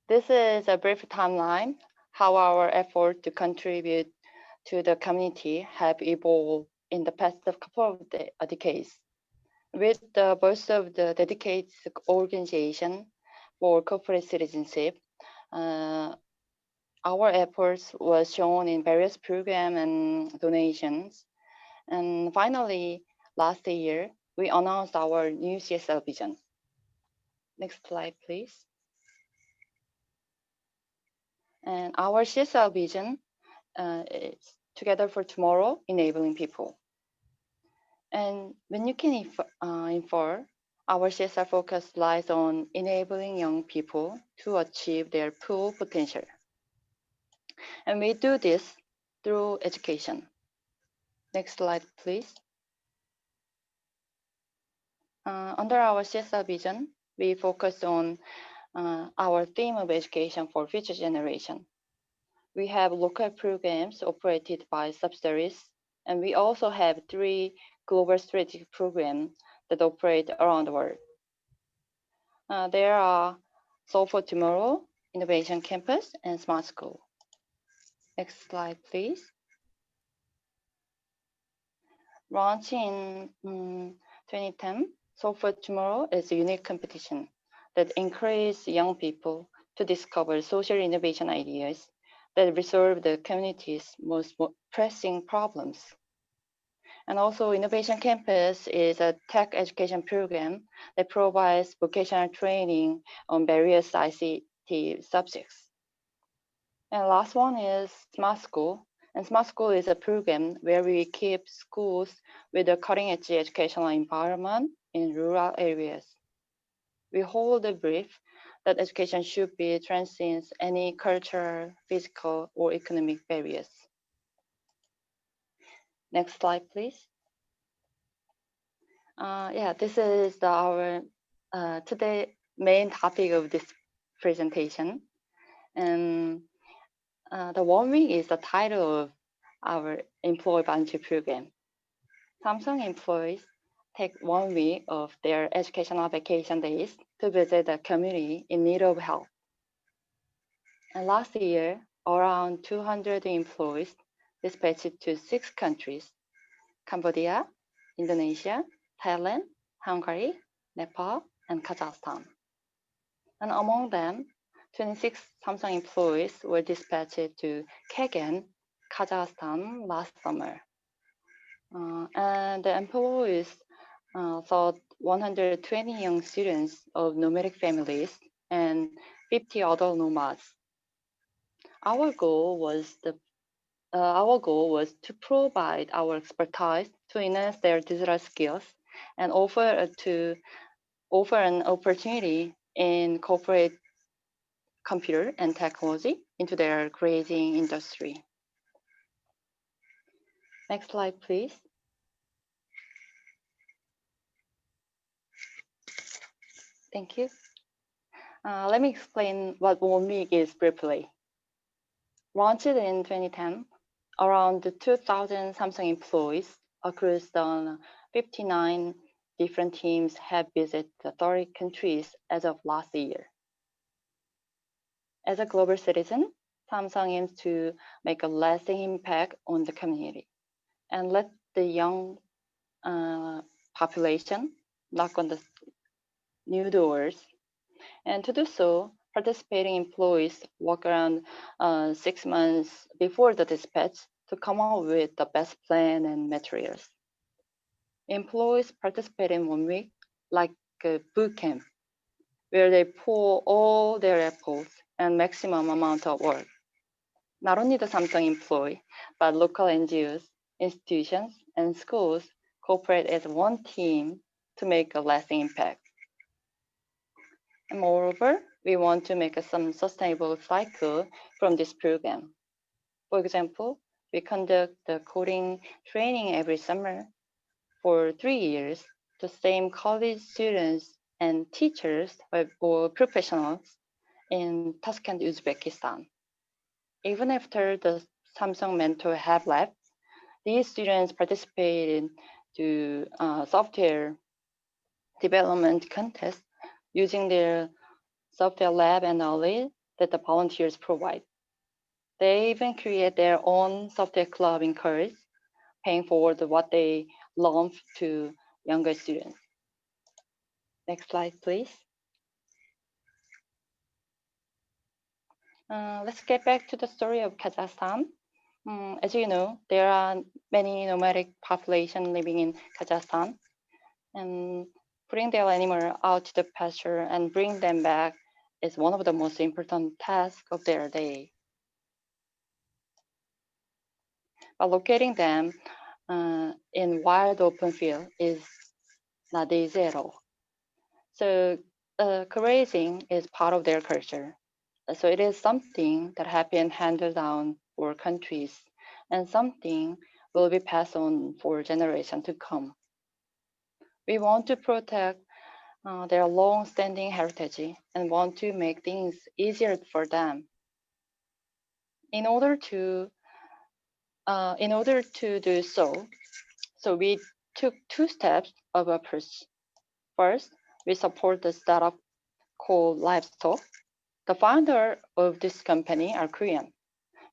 This is a brief timeline how our effort to contribute to the community have evolved in the past couple of decades. With the birth of the dedicated organization for corporate citizenship, our efforts were shown in various programs and donations. And finally, last year, we announced our new CSL Vision. Next slide, please. And our CSL Vision is Together for Tomorrow, Enabling People. And when you can infer, our CSR focus lies on enabling young people to achieve their full potential. And we do this through education. Next slide, please. Under our CSR vision, we focus on our theme of education for future generation. We have local programs operated by subsidiaries, and we also have 3 global strategic programs that operate around the world. There are Solve for Tomorrow, Innovation Campus, and Smart School. Next slide, please. Launched in 2010, Solve for Tomorrow is a unique competition that encourages young people to discover social innovation ideas that resolve the community's most pressing problems. And also, Innovation Campus is a tech education program that provides vocational training on various ICT subjects. And last one is Smart School. And Smart School is a program where we equip schools with a cutting-edge educational environment in rural areas. We hold the belief that education should be transcends any cultural, physical, or economic barriers. Next slide, please. This is our today main topic of this presentation. And the 1 week is the title of our employee volunteer program. Samsung employees take 1 week of their educational vacation days to visit a community in need of help. And last year, around 200 employees dispatched to 6 countries: Cambodia, Indonesia, Thailand, Hungary, Nepal, and Kazakhstan. And among them, 26 Samsung employees were dispatched to Kagan, Kazakhstan last summer. And the employees taught 120 young students of nomadic families and 50 adult nomads. Our goal was to provide our expertise to enhance their digital skills and offer an opportunity in corporate computer and technology into their grazing industry. Next slide, please. Thank you. Let me explain what 1 week is briefly. Launched in 2010, around 2,000 Samsung employees across 59 different teams have visited 30 countries as of last year. As a global citizen, Samsung aims to make a lasting impact on the community and let the young population knock on the new doors. And to do so, participating employees work around 6 months before the dispatch to come up with the best plan and materials. Employees participate in 1 week like a boot camp, where they pour all their efforts and maximum amount of work. not only the Samsung employee, but local NGOs, institutions, and schools cooperate as one team to make a lasting impact. And moreover, we want to make some sustainable cycle from this program. For example, we conduct the coding training every summer for 3 years to same college students and teachers or professionals in Tashkent, Uzbekistan. Even after the Samsung mentor have left, these students participated to software development contest using their software lab and knowledge that the volunteers provide. They even create their own software club in course, paying forward what they learned to younger students. Next slide, please. Let's get back to the story of Kazakhstan. As you know, there are many nomadic population living in Kazakhstan, and putting their animal out to the pasture and bring them back is one of the most important tasks of their day. But locating them in wild open field is not easy at all. So grazing is part of their culture. So it is something that has been handed down for countries and something will be passed on for generations to come. We want to protect their long-standing heritage and want to make things easier for them. In order to do so, we took 2 steps of approach. First, we support the startup called Livestock. The founder of this company are Korean,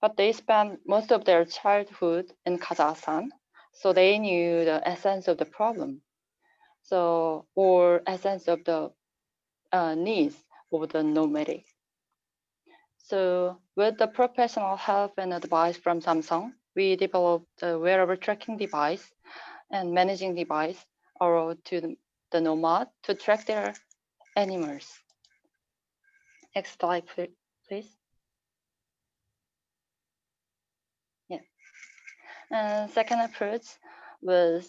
but they spent most of their childhood in Kazakhstan, so they knew the essence of the problem, or essence of the needs of the nomadic. So with the professional help and advice from Samsung, we developed a wearable tracking device and managing device to the nomad to track their animals. Next slide, please. Yeah. Second approach was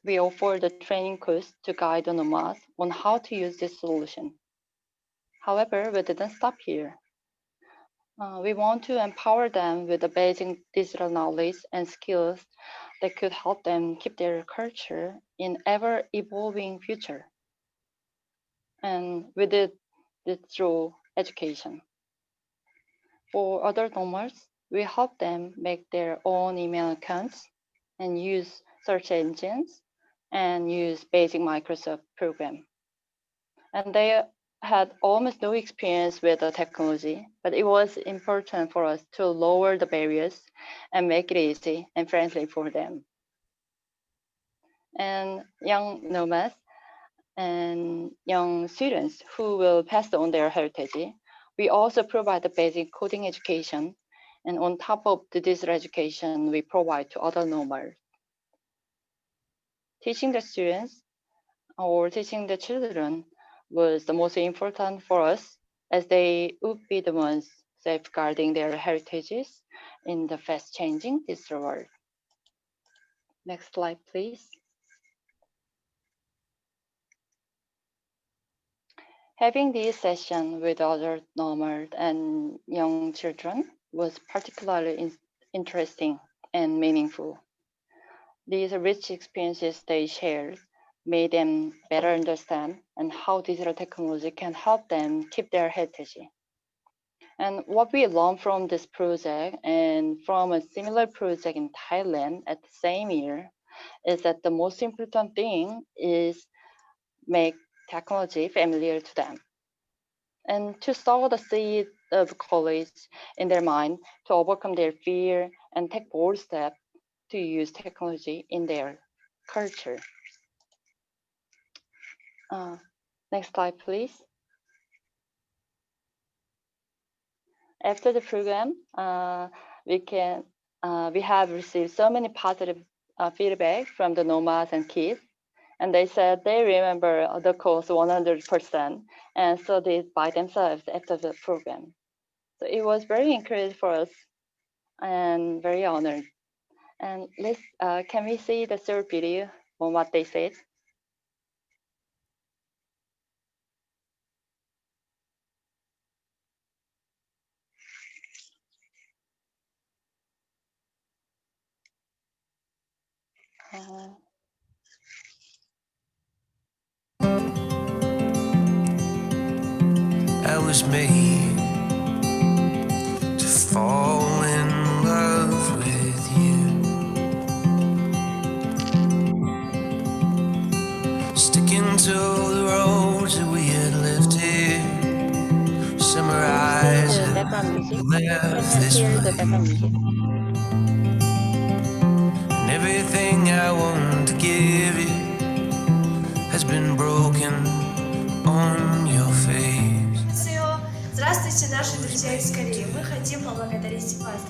we offered the training course to guide the nomads on how to use this solution. However, we didn't stop here. We want to empower them with the basic digital knowledge and skills that could help them keep their culture in ever-evolving future. And we did it through education. For other nomads, we help them make their own email accounts and use search engines and use basic Microsoft program. And they had almost no experience with the technology, but it was important for us to lower the barriers and make it easy and friendly for them. And young nomads and young students who will pass on their heritage, we also provide the basic coding education. And on top of the digital education, we provide to other nomads. Teaching the students or teaching the children was the most important for us, as they would be the ones safeguarding their heritages in the fast-changing digital world. Next slide, please. Having this session with other nomads and young children was particularly interesting and meaningful. These rich experiences they shared made them better understand and how digital technology can help them keep their heritage. And what we learned from this project and from a similar project in Thailand at the same year is that the most important thing is make technology familiar to them and to sow the seed of courage in their mind to overcome their fear and take bold steps to use technology in their culture. Next slide, please. After the program, we have received so many positive feedback from the nomads and kids, and they said they remember the course 100%, and so they by themselves after the program. So it was very encouraging for us. and very honored. And can we see the third video on what they said? I was made to fall in love with you. Sticking to the roads that we had left here. Summarize The background music. left Can you this hear the place. background music? And everything I want to give you has been broken on your face. Здравствуйте, наши друзья из Кореи. Мы хотим поблагодарить вас.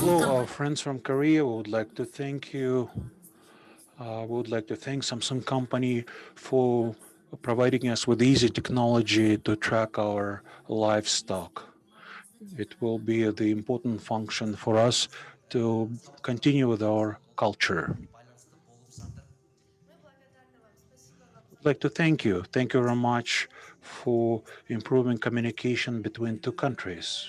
Hello, our friends from Korea. We would like to thank you. We would like to thank Samsung company for providing us with easy technology to track our livestock. It will be the important function for us to continue with our culture. I'd like to thank you. Thank you very much for improving communication between two countries.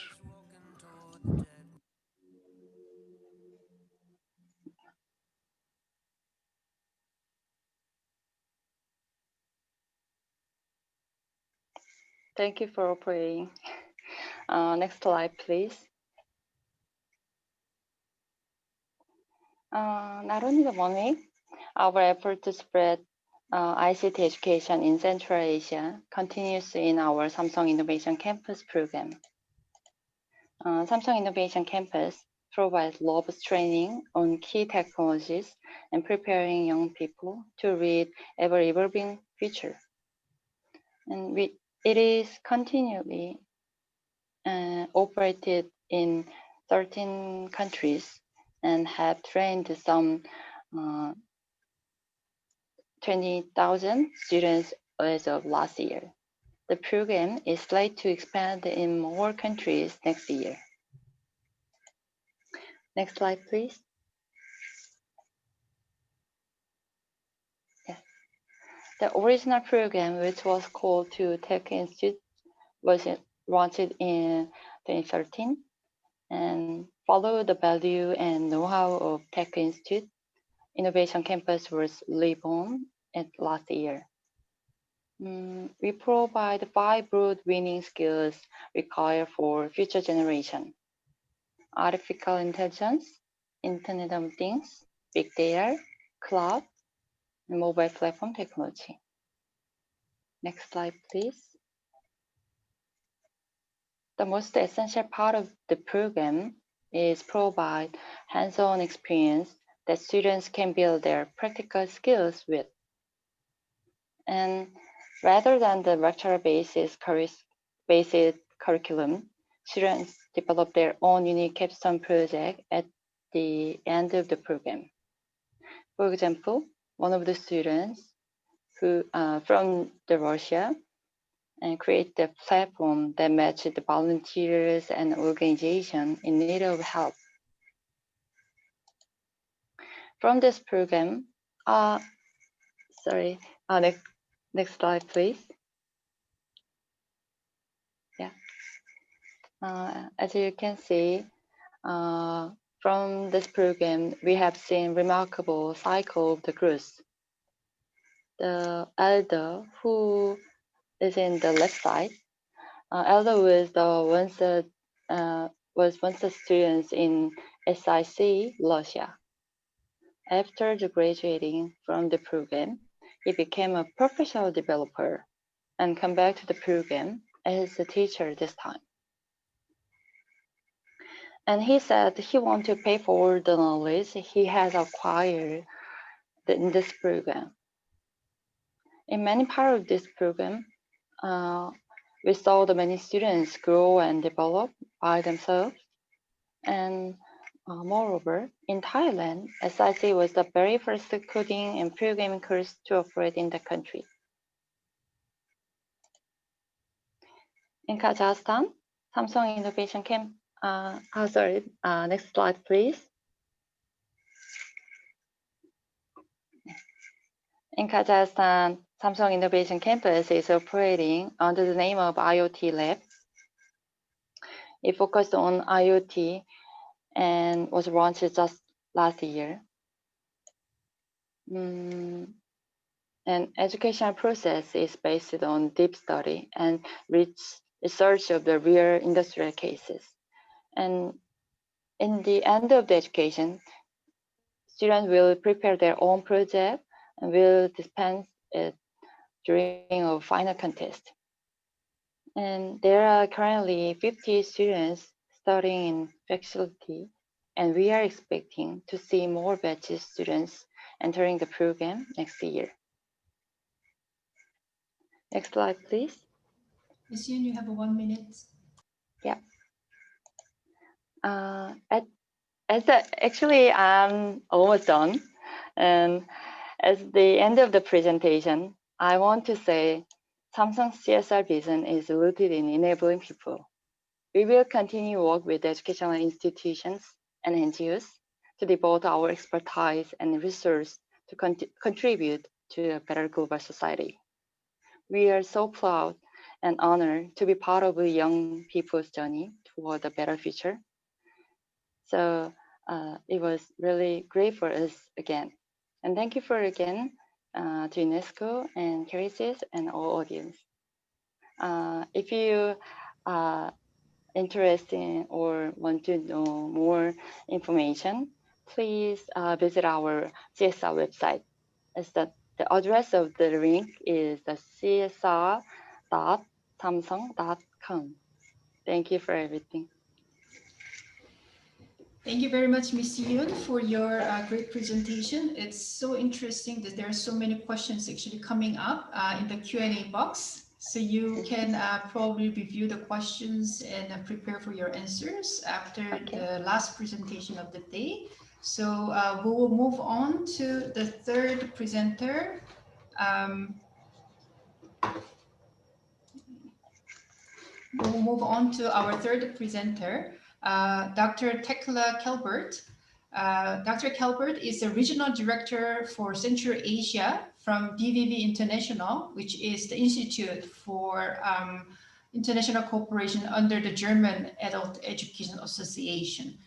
Thank you for playing. Next slide, please. Not only the one week, our effort to spread ICT education in Central Asia continues in our Samsung Innovation Campus program. Samsung Innovation Campus provides robust training on key technologies and preparing young people to read ever-evolving future. And it is continually operated in 13 countries and have trained some 20,000 students as of last year. The program is slated to expand in more countries next year. Next slide, please. Yeah. The original program, which was called to Tech Institute, was launched in 2013 and followed the value and know-how of Tech Institute. Innovation Campus was reborn last year. We provide 5 broad winning skills required for future generation: artificial intelligence, Internet of Things, big data, cloud, and mobile platform technology. Next slide, please. The most essential part of the program is provide hands-on experience that students can build their practical skills with. And rather than the lecture-based curriculum, students develop their own unique capstone project at the end of the program. For example, one of the students who from Russia and create the platform that matches the volunteers and organizations in need of help. From this program, next slide, please. Yeah. As you can see, from this program, we have seen remarkable cycle of the growth. The elder who is in the left side, elder was once a student in SIC, Russia. After graduating from the program, he became a professional developer and come back to the program as a teacher this time. And he said he wants to pay for the knowledge he has acquired in this program. In many parts of this program, we saw the many students grow and develop by themselves. And moreover, in Thailand, SIC was the very first coding and programming course to operate in the country. In Kazakhstan, Samsung Innovation Camp. Next slide, please. In Kazakhstan, Samsung Innovation Campus is operating under the name of IoT Lab. It focused on IoT and was launched just last year. And educational process is based on deep study and rich research of the real industrial cases. And in the end of the education, students will prepare their own project and will dispense it during a final contest. And there are currently 50 students studying in faculty, and we are expecting to see more batches students entering the program next year. Next slide, please. Ms. Yoon, you have 1 minute. Yeah. Actually, I'm almost done. And at the end of the presentation, I want to say Samsung's CSR vision is rooted in enabling people. We will continue work with educational institutions and NGOs to devote our expertise and resources to contribute to a better global society. We are so proud and honored to be part of a young people's journey toward a better future. So it was really great for us again. And thank you for again to UNESCO and CASIE and all audience. If you are interested in or want to know more information, please visit our CSR website. The address of the link is the csr.samsung.com. Thank you for everything. Thank you very much, Ms. Yoon, for your great presentation. It's so interesting that there are so many questions actually coming up in the Q&A box. So you can probably review the questions and prepare for your answers after the last presentation of the day. So we will move on to the third presenter. We'll move on to our third presenter, Dr. Tecla Calbert. Dr. Calbert is the Regional Director for Central Asia from DVV International, which is the Institute for International Cooperation under the German Adult Education Association.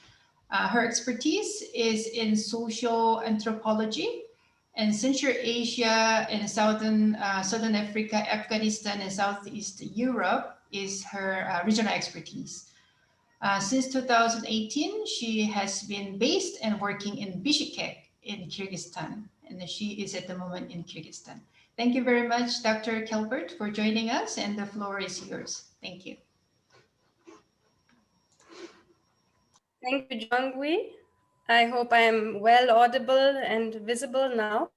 Her expertise is in social anthropology, and Central Asia and Southern Africa, Afghanistan, and Southeast Europe is her regional expertise. Since 2018, she has been based and working in Bishkek in Kyrgyzstan, and she is at the moment in Kyrgyzstan. Thank you very much, Dr. Calbert, for joining us, and the floor is yours. Thank you. Thank you, Jongwi. I hope I am well audible and visible now.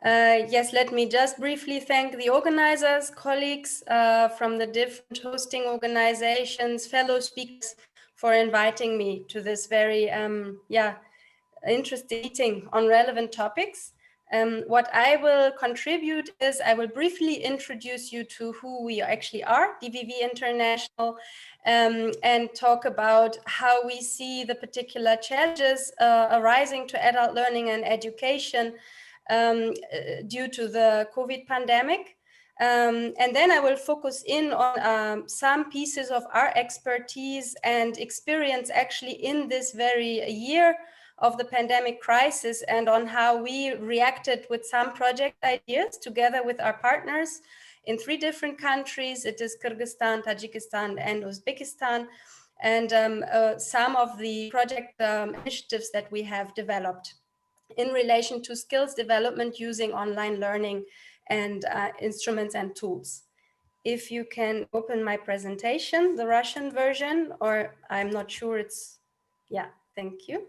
Yes, let me just briefly thank the organizers, colleagues from the different hosting organizations, fellow speakers for inviting me to this very interesting meeting on relevant topics. What I will contribute is I will briefly introduce you to who we actually are, DVV International, and talk about how we see the particular challenges arising to adult learning and education due to the COVID pandemic. And then I will focus in on some pieces of our expertise and experience actually in this very year of the pandemic crisis, and on how we reacted with some project ideas together with our partners in 3 different countries. It is Kyrgyzstan, Tajikistan, and Uzbekistan, and some of the project initiatives that we have developed in relation to skills development using online learning and instruments and tools. If you can open my presentation, the Russian version, or I'm not sure it's, yeah, thank you.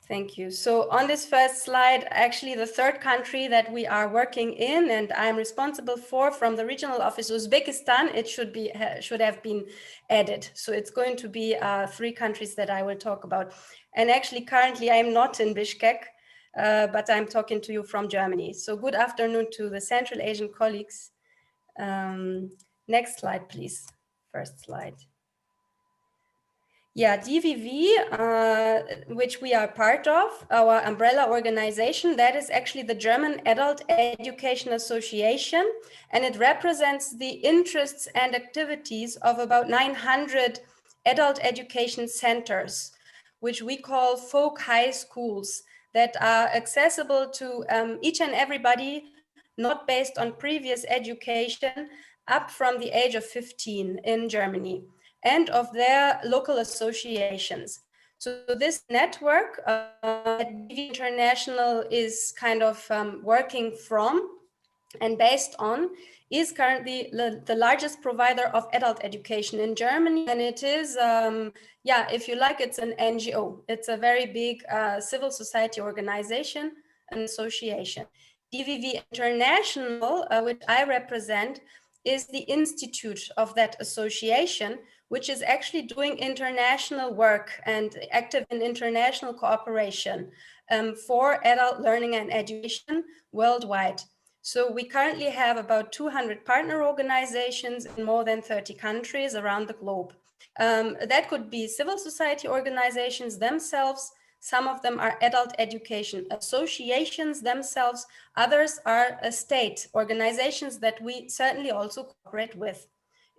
Thank you. So on this first slide, actually the 3rd country that we are working in and I'm responsible for from the regional office, Uzbekistan, it should have been added. So it's going to be 3 countries that I will talk about. And actually currently I'm not in Bishkek, but I'm talking to you from Germany. So good afternoon to the Central Asian colleagues. Next slide, please. First slide. Yeah, DVV, which we are part of, our umbrella organization, that is actually the German Adult Education Association, and it represents the interests and activities of about 900 adult education centers, which we call folk high schools, that are accessible to each and everybody, not based on previous education, up from the age of 15 in Germany, and of their local associations. So this network that DV International is kind of working from and based on is currently the largest provider of adult education in Germany. And it is, yeah, if you like, it's an NGO. It's a very big civil society organization, an association. DVV International, which I represent, is the institute of that association, which is actually doing international work and active in international cooperation for adult learning and education worldwide. So we currently have about 200 partner organizations in more than 30 countries around the globe. That could be civil society organizations themselves. Some of them are adult education associations themselves. Others are state organizations that we certainly also cooperate with,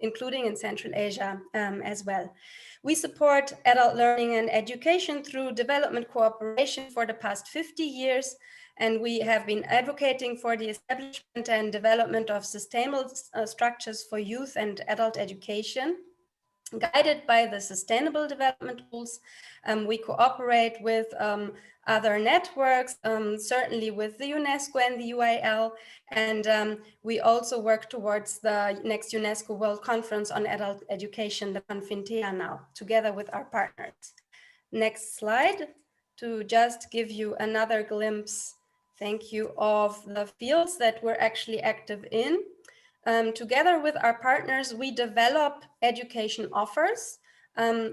including in Central Asia as well. We support adult learning and education through development cooperation for the past 50 years. And we have been advocating for the establishment and development of sustainable structures for youth and adult education. Guided by the Sustainable Development Goals, we cooperate with other networks, certainly with the UNESCO and the UIL, and we also work towards the next UNESCO World Conference on Adult Education, the Confintea now, together with our partners. Next slide, to just give you another glimpse, thank you, of the fields that we're actually active in. Together with our partners, we develop education offers.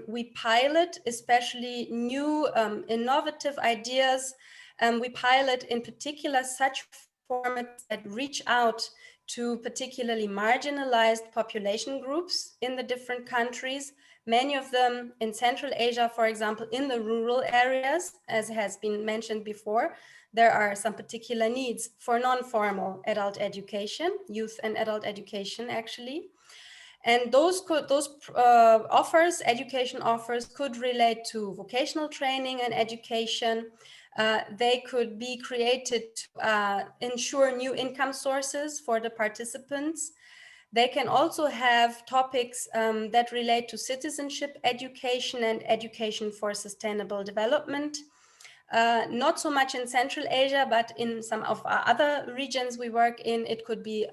We pilot especially new innovative ideas. We pilot in particular such formats that reach out to particularly marginalized population groups in the different countries, many of them in Central Asia, for example, in the rural areas, as has been mentioned before. There are some particular needs for non-formal adult education, youth and adult education actually. And those offers, education offers, could relate to vocational training and education. They could be created to ensure new income sources for the participants. They can also have topics that relate to citizenship education and education for sustainable development. Not so much in Central Asia, but in some of our other regions we work in, it could be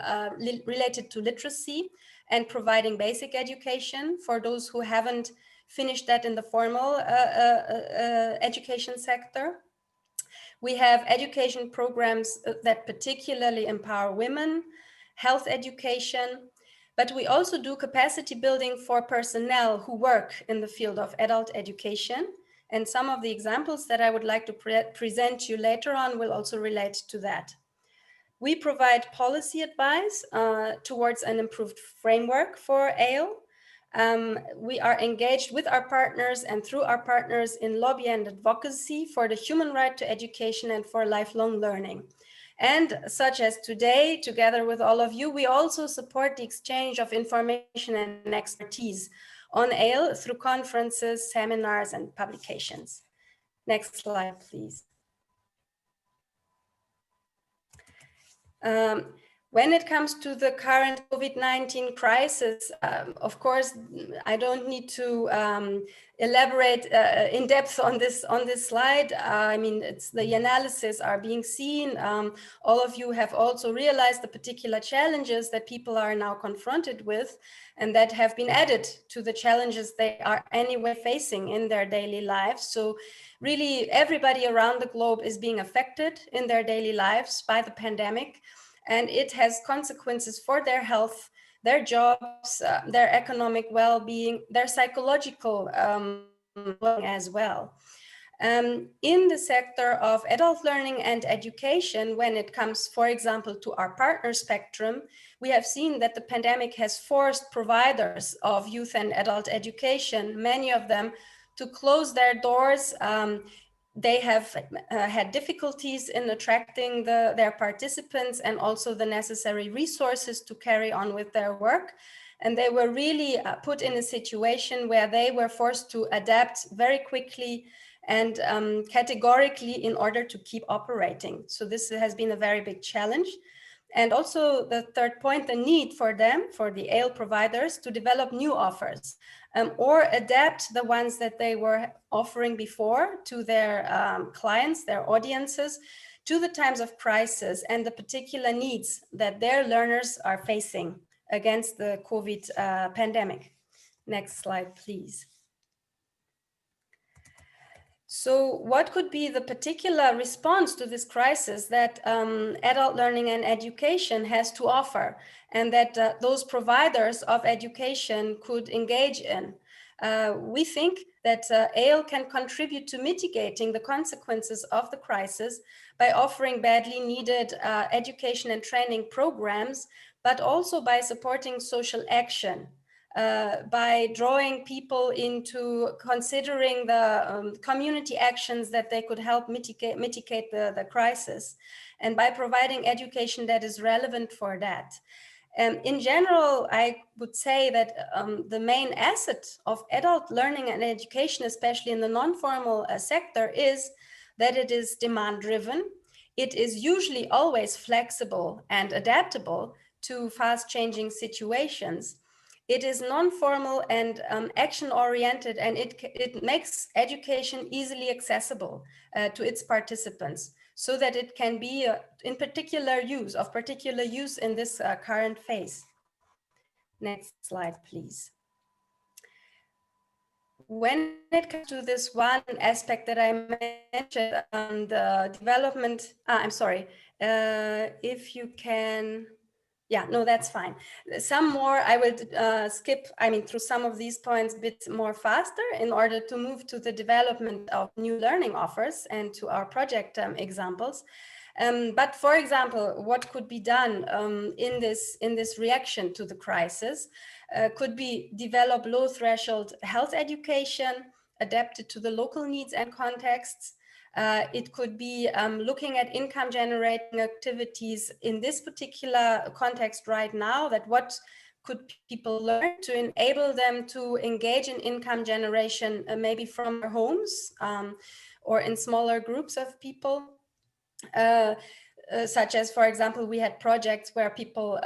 related to literacy and providing basic education for those who haven't finished that in the formal education sector. We have education programs that particularly empower women, health education, but we also do capacity building for personnel who work in the field of adult education. And some of the examples that I would like to present you later on will also relate to that. We provide policy advice towards an improved framework for ALE. We are engaged with our partners and through our partners in lobby and advocacy for the human right to education and for lifelong learning. And such as today, together with all of you, we also support the exchange of information and expertise on ALE through conferences, seminars, and publications. Next slide, please. When it comes to the current COVID-19 crisis, of course, I don't need to elaborate in depth on this slide. I mean, the analysis are being seen. All of you have also realized the particular challenges that people are now confronted with and that have been added to the challenges they are anyway facing in their daily lives. So really, everybody around the globe is being affected in their daily lives by the pandemic. And it has consequences for their health, their jobs, their economic well-being, their psychological well-being as well. In the sector of adult learning and education, when it comes, for example, to our partner spectrum, we have seen that the pandemic has forced providers of youth and adult education, many of them, to close their doors. They have had difficulties in attracting their participants and also the necessary resources to carry on with their work. And they were really put in a situation where they were forced to adapt very quickly and categorically in order to keep operating. So this has been a very big challenge. And also the third point, the need for them, for the ALE providers, to develop new offers or adapt the ones that they were offering before to their clients, their audiences, to the times of crisis and the particular needs that their learners are facing against the COVID pandemic. Next slide, please. So what could be the particular response to this crisis that adult learning and education has to offer, and that those providers of education could engage in? We think that ALE can contribute to mitigating the consequences of the crisis by offering badly needed education and training programs, but also by supporting social action. By drawing people into considering the community actions that they could help mitigate the crisis, and by providing education that is relevant for that. In general, I would say that the main asset of adult learning and education, especially in the non-formal sector, is that it is demand-driven. It is usually always flexible and adaptable to fast-changing situations. It is non-formal and action-oriented, and it makes education easily accessible to its participants, so that it can be of particular use in this current phase. Next slide, please. When it comes to this one aspect that I mentioned, the development, I'm sorry, if you can, yeah, no, that's fine. Some more, I will skip, through some of these points a bit more faster in order to move to the development of new learning offers and to our project examples. But for example, what could be done in this reaction to the crisis could be develop low threshold health education adapted to the local needs and contexts. It could be looking at income generating activities in this particular context right now, that what could people learn to enable them to engage in income generation, maybe from their homes or in smaller groups of people. Such as, for example, we had projects where people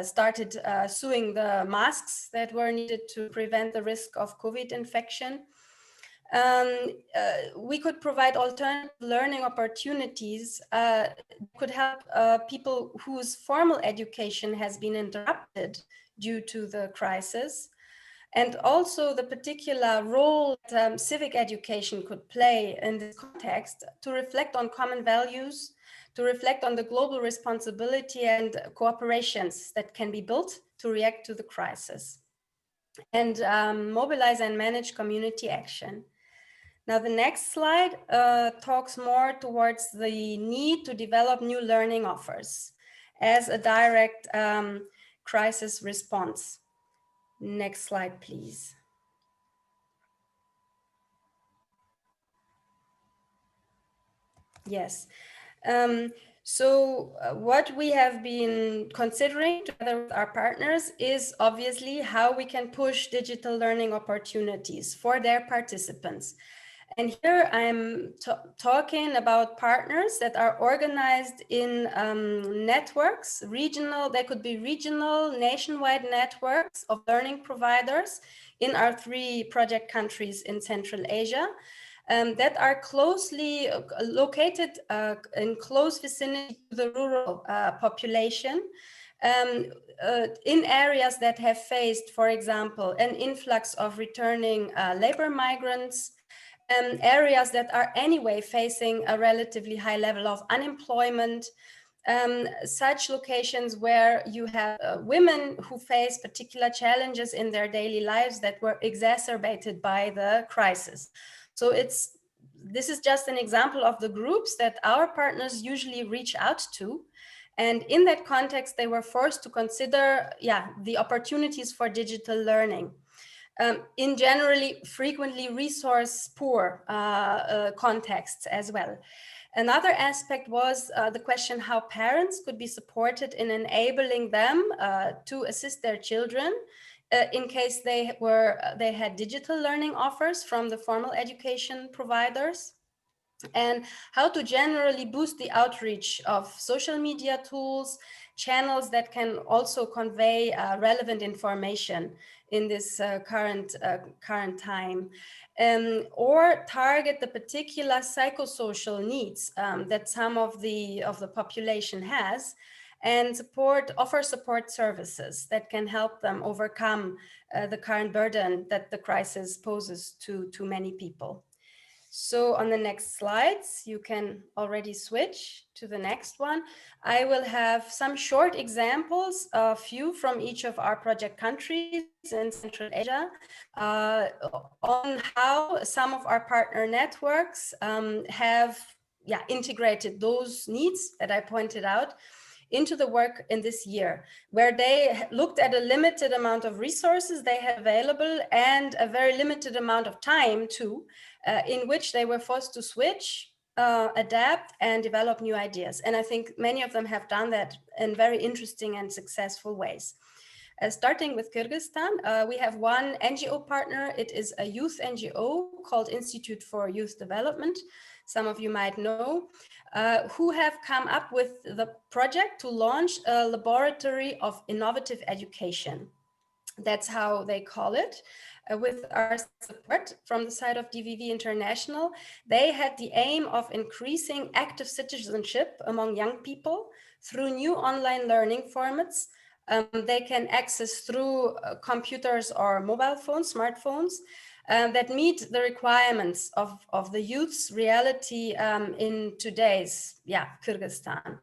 started sewing the masks that were needed to prevent the risk of COVID infection. We could provide alternative learning opportunities, could help people whose formal education has been interrupted due to the crisis. And also the particular role that civic education could play in this context to reflect on common values, to reflect on the global responsibility and cooperations that can be built to react to the crisis, and mobilize and manage community action. Now, the next slide talks more towards the need to develop new learning offers as a direct crisis response. Next slide, please. Yes. So what we have been considering together with our partners is obviously how we can push digital learning opportunities for their participants. And here I'm talking about partners that are organized in networks, regional, they could be regional, nationwide networks of learning providers in our 3 project countries in Central Asia that are closely located in close vicinity to the rural population. In areas that have faced, for example, an influx of returning labor migrants, areas that are anyway facing a relatively high level of unemployment, such locations where you have women who face particular challenges in their daily lives that were exacerbated by the crisis. So this is just an example of the groups that our partners usually reach out to. And in that context, they were forced to consider, the opportunities for digital learning. in generally frequently resource poor contexts as well. Another aspect was the question how parents could be supported in enabling them to assist their children in case they had digital learning offers from the formal education providers, and how to generally boost the outreach of social media tools, channels that can also convey relevant information in this current time, or target the particular psychosocial needs that some of the population has, and offer support services that can help them overcome the current burden that the crisis poses to many people. So on the next slides, you can already switch to the next one. I will have some short examples, a few from each of our project countries in Central Asia, on how some of our partner networks have integrated those needs that I pointed out into the work in this year, where they looked at a limited amount of resources they had available and a very limited amount of time too, in which they were forced to switch, adapt, and develop new ideas. And I think many of them have done that in very interesting and successful ways. Starting with Kyrgyzstan, we have one NGO partner. It is a youth NGO called Institute for Youth Development. Some of you might know, who have come up with the project to launch a laboratory of innovative education. That's how they call it. With our support from the side of DVV International, they had the aim of increasing active citizenship among young people through new online learning formats they can access through computers or mobile phones, smartphones, that meet the requirements of the youth's reality in today's Kyrgyzstan.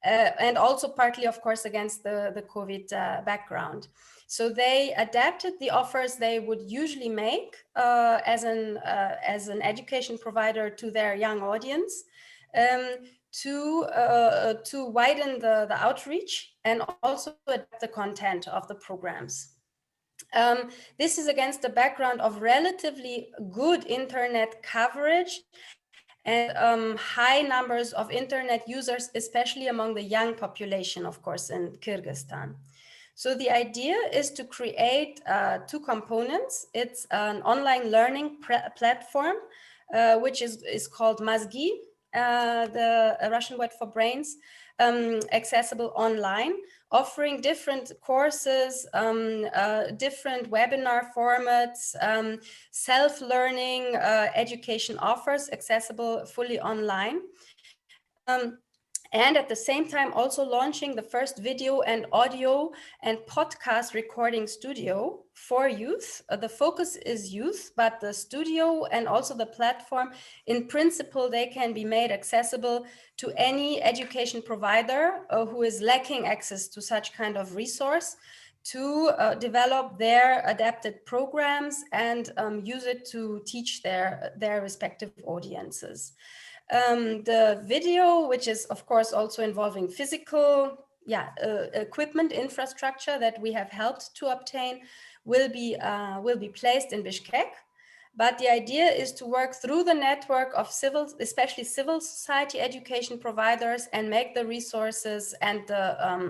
And also partly, of course, against the COVID background. So they adapted the offers they would usually make as an education provider to their young audience to widen the outreach and also adapt the content of the programs. This is against the background of relatively good internet coverage and high numbers of internet users, especially among the young population, of course, in Kyrgyzstan. So the idea is to create two components. It's an online learning platform, which is called Mazgi, the Russian word for brains, accessible online, offering different courses, different webinar formats, self-learning education offers accessible fully online. And at the same time, also launching the first video and audio and podcast recording studio for youth. The focus is youth, but the studio and also the platform, in principle, they can be made accessible to any education provider who is lacking access to such kind of resource to develop their adapted programs and use it to teach their respective audiences. The video, which is of course also involving physical equipment infrastructure that we have helped to obtain, will be placed in Bishkek. But the idea is to work through the network of especially civil society education providers, and make the resources and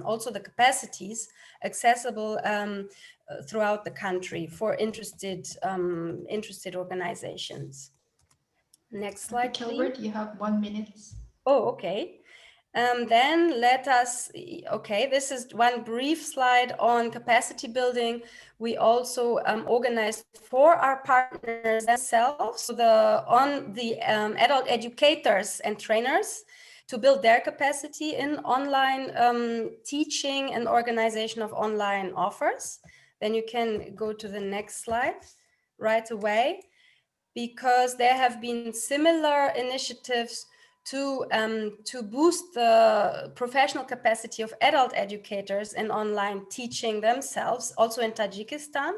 also the capacities accessible throughout the country for interested organizations. Next slide, Calbert, please. you have 1 minute. Oh, okay. Then let us, this is one brief slide on capacity building. We also organized for our partners themselves, so the adult educators and trainers, to build their capacity in online teaching and organization of online offers. Then you can go to the next slide right away, because there have been similar initiatives to boost the professional capacity of adult educators in online teaching themselves, also in Tajikistan,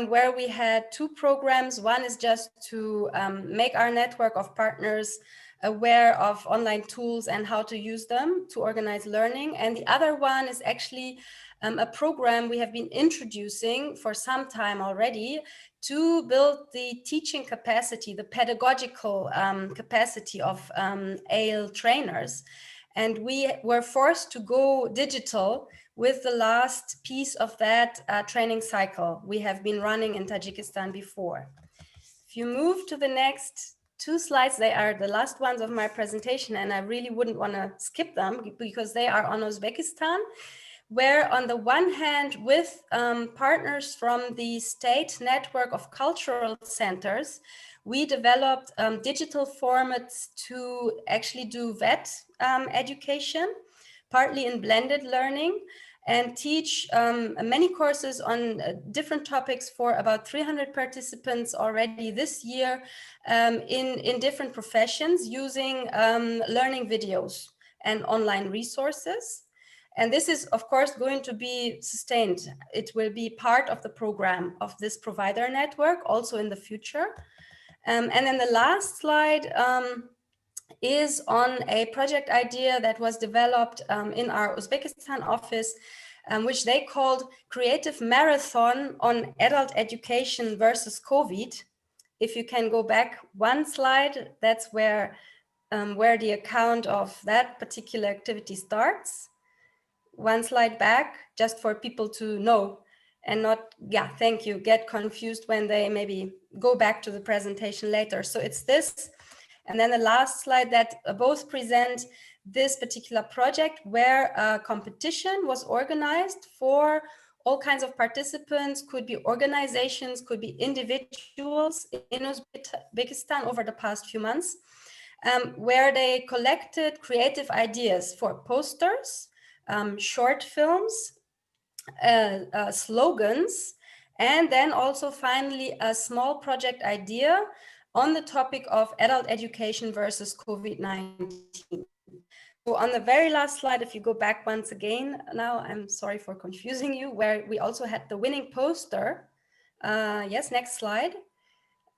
where we had two programs. One is just to make our network of partners aware of online tools and how to use them to organize learning. And the other one is actually a program we have been introducing for some time already to build the teaching capacity, the pedagogical capacity of AL trainers. And we were forced to go digital with the last piece of that training cycle we have been running in Tajikistan before. If you move to the next 2 slides, they are the last ones of my presentation, and I really wouldn't want to skip them because they are on Uzbekistan, where on the one hand, with partners from the state network of cultural centers, we developed digital formats to actually do VET education, partly in blended learning, and teach many courses on different topics for about 300 participants already this year in different professions using learning videos and online resources. And this is, of course, going to be sustained. It will be part of the program of this provider network also in the future. And then the last slide is on a project idea that was developed in our Uzbekistan office, which they called Creative Marathon on Adult Education versus COVID. If you can go back 1 slide, that's where the account of that particular activity starts. 1 slide back, just for people to know and not, yeah, thank you, get confused when they maybe go back to the presentation later. So it's this. And then the last slide that both present this particular project where a competition was organized for all kinds of participants, could be organizations, could be individuals in Uzbekistan over the past few months, where they collected creative ideas for posters, short films, slogans, and then also finally a small project idea on the topic of adult education versus COVID-19. So on the very last slide, if you go back once again, now I'm sorry for confusing you, where we also had the winning poster. Yes, next slide.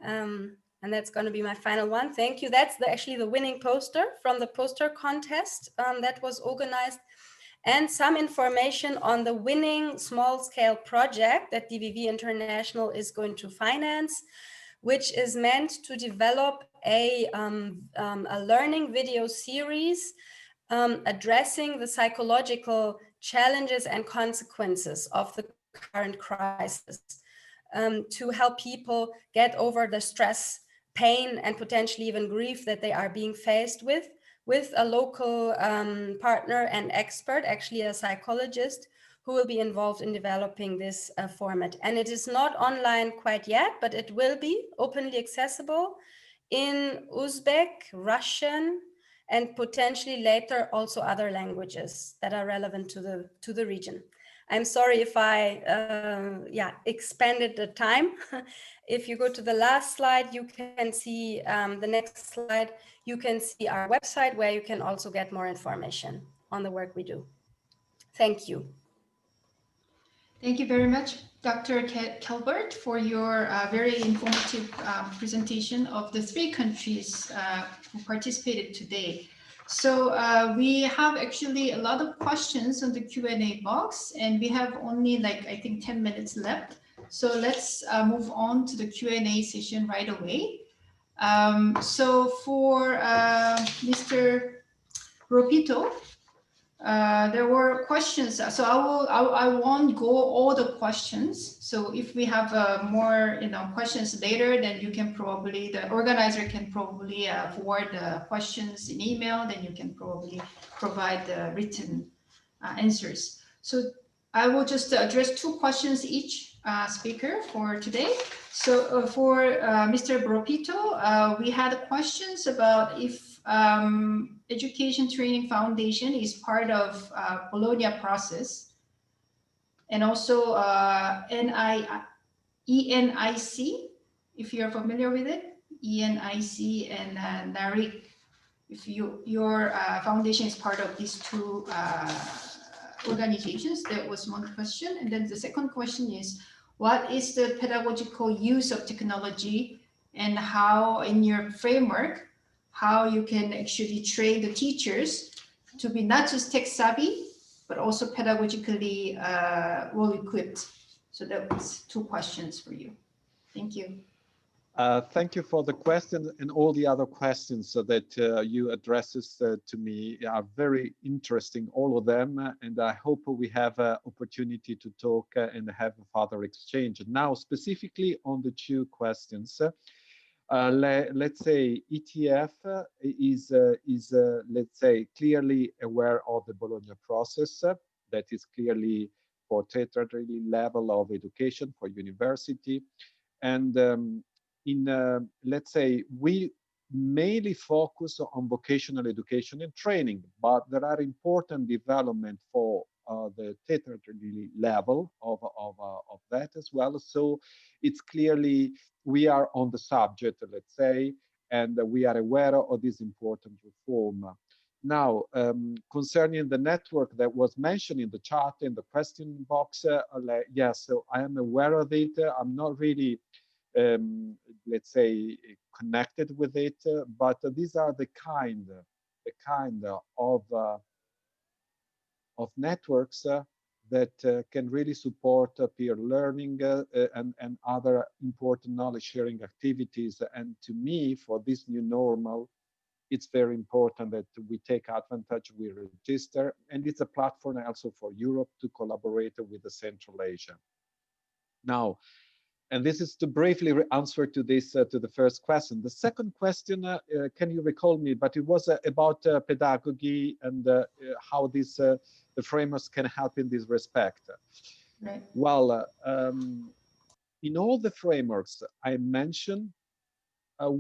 And that's going to be my final one. Thank you. That's actually the winning poster from the poster contest that was organized, and some information on the winning small-scale project that DVV International is going to finance, which is meant to develop a learning video series addressing the psychological challenges and consequences of the current crisis, to help people get over the stress, pain, and potentially even grief that they are being faced with a local partner and expert, actually a psychologist, who will be involved in developing this format. And it is not online quite yet, but it will be openly accessible in Uzbek, Russian, and potentially later also other languages that are relevant to the region. I'm sorry if I expanded the time. If you go to the last slide, you can see the next slide. You can see our website where you can also get more information on the work we do. Thank you. Thank you very much, Dr. Calbert, for your very informative presentation of the 3 countries who participated today. So we have actually a lot of questions on the Q&A box, and we have only like, I think 10 minutes left. So let's move on to the Q&A session right away. So for Mr. Ropito, there were questions. So I won't go all the questions. So if we have more questions later, then you can probably, the organizer can probably forward the questions in email, then you can probably provide the written answers. So I will just address 2 questions each speaker for today. So for Mr. Bropito, we had questions about if Education Training Foundation is part of Bologna process, and also ENIC, if you're familiar with it, ENIC and NARIC, if your foundation is part of these 2 organizations. That was one question. And then the second question is, what is the pedagogical use of technology, and how in your framework, how you can actually train the teachers to be not just tech savvy, but also pedagogically well-equipped? So that was 2 questions for you. Thank you. Thank you for the question, and all the other questions that you addresses to me are very interesting, all of them, and I hope we have an opportunity to talk and have a further exchange. Now, specifically on the 2 questions, let's say ETF is let's say clearly aware of the Bologna process. That is clearly for tertiary level of education for university, and let's say we mainly focus on vocational education and training, but there are important development for the tertiary level of that as well. So it's clearly we are on the subject, let's say, and we are aware of this important reform. Now, concerning the network that was mentioned in the chat, in the question box, yes, so I am aware of it. I'm not really let's say connected with it, but these are the kind of networks that can really support peer learning and other important knowledge sharing activities. And to me, for this new normal, it's very important that we take advantage, we register, and it's a platform also for Europe to collaborate with the Central Asia. Now, and this is to briefly answer to this, to the first question. The second question, can you recall me? But it was about pedagogy and how this the frameworks can help in this respect. Right. Well, in all the frameworks I mentioned,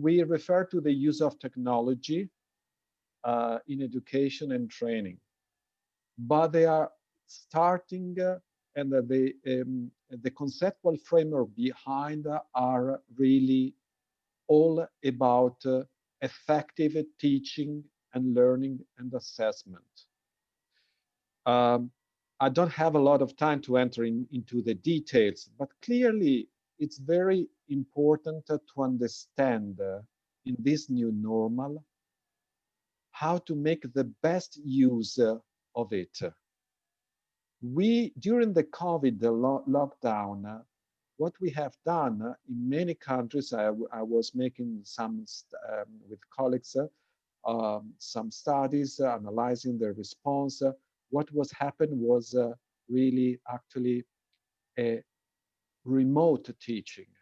we refer to the use of technology in education and training, but they are starting and the conceptual framework behind are really all about effective teaching and learning and assessment. I don't have a lot of time to enter into the details, but clearly it's very important to understand in this new normal how to make the best use of it. We, during the COVID lockdown, what we have done in many countries, I was making some, with colleagues, some studies analyzing the response. What was happened was really actually a remote teaching.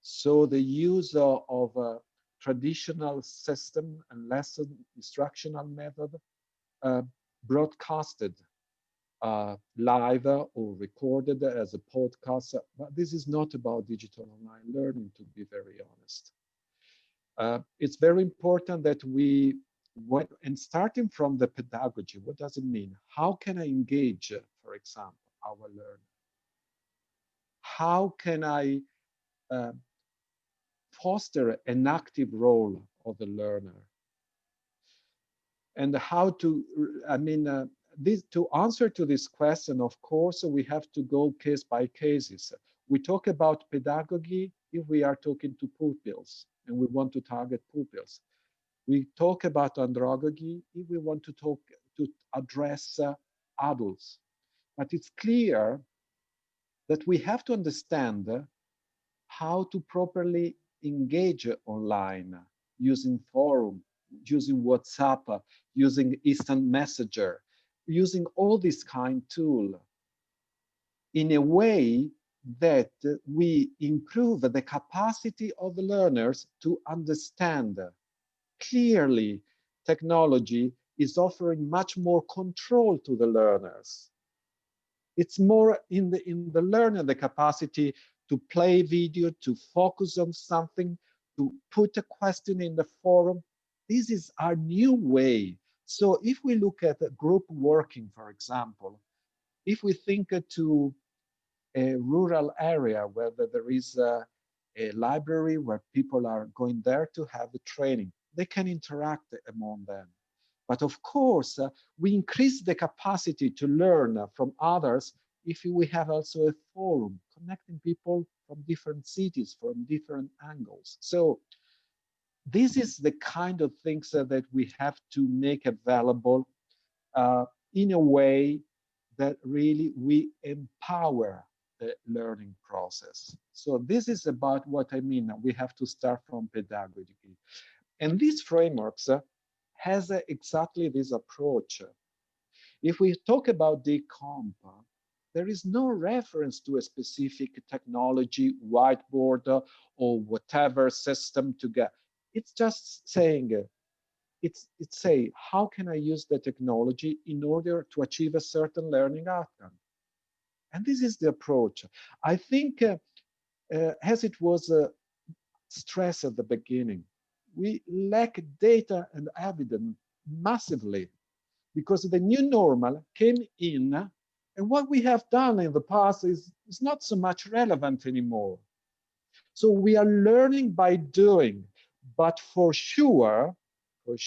So the use of a traditional system and lesson instructional method broadcasted live or recorded as a podcast, but this is not about digital online learning, to be very honest. It's very important that we, and starting from the pedagogy, what does it mean? How can I engage, for example, our learner? How can I foster an active role of the learner? And how to, I mean, to answer to this question, of course, we have to go case by cases. We talk about pedagogy if we are talking to pupils and we want to target pupils. We talk about andragogy if we want to address adults. But it's clear that we have to understand how to properly engage online using forum, using WhatsApp, using instant messenger, using all this kind of tool in a way that we improve the capacity of the learners to understand. Clearly, technology is offering much more control to the learners. It's more in the learner, the capacity to play video, to focus on something, to put a question in the forum. This is our new way. So if we look at group working, for example, if we think to a rural area where there is a library where people are going there to have the training, they can interact among them. But of course, we increase the capacity to learn from others if we have also a forum connecting people from different cities, from different angles. So this is the kind of things that we have to make available in a way that really we empower the learning process. So this is about what I mean. We have to start from pedagogy. And these frameworks has exactly this approach. If we talk about the comp, there is no reference to a specific technology, whiteboard, or whatever system to get. It's just saying, it's say, how can I use the technology in order to achieve a certain learning outcome? And this is the approach. I think, as it was stressed at the beginning, we lack data and evidence massively, because the new normal came in, and what we have done in the past is not so much relevant anymore. So we are learning by doing, but for sure, there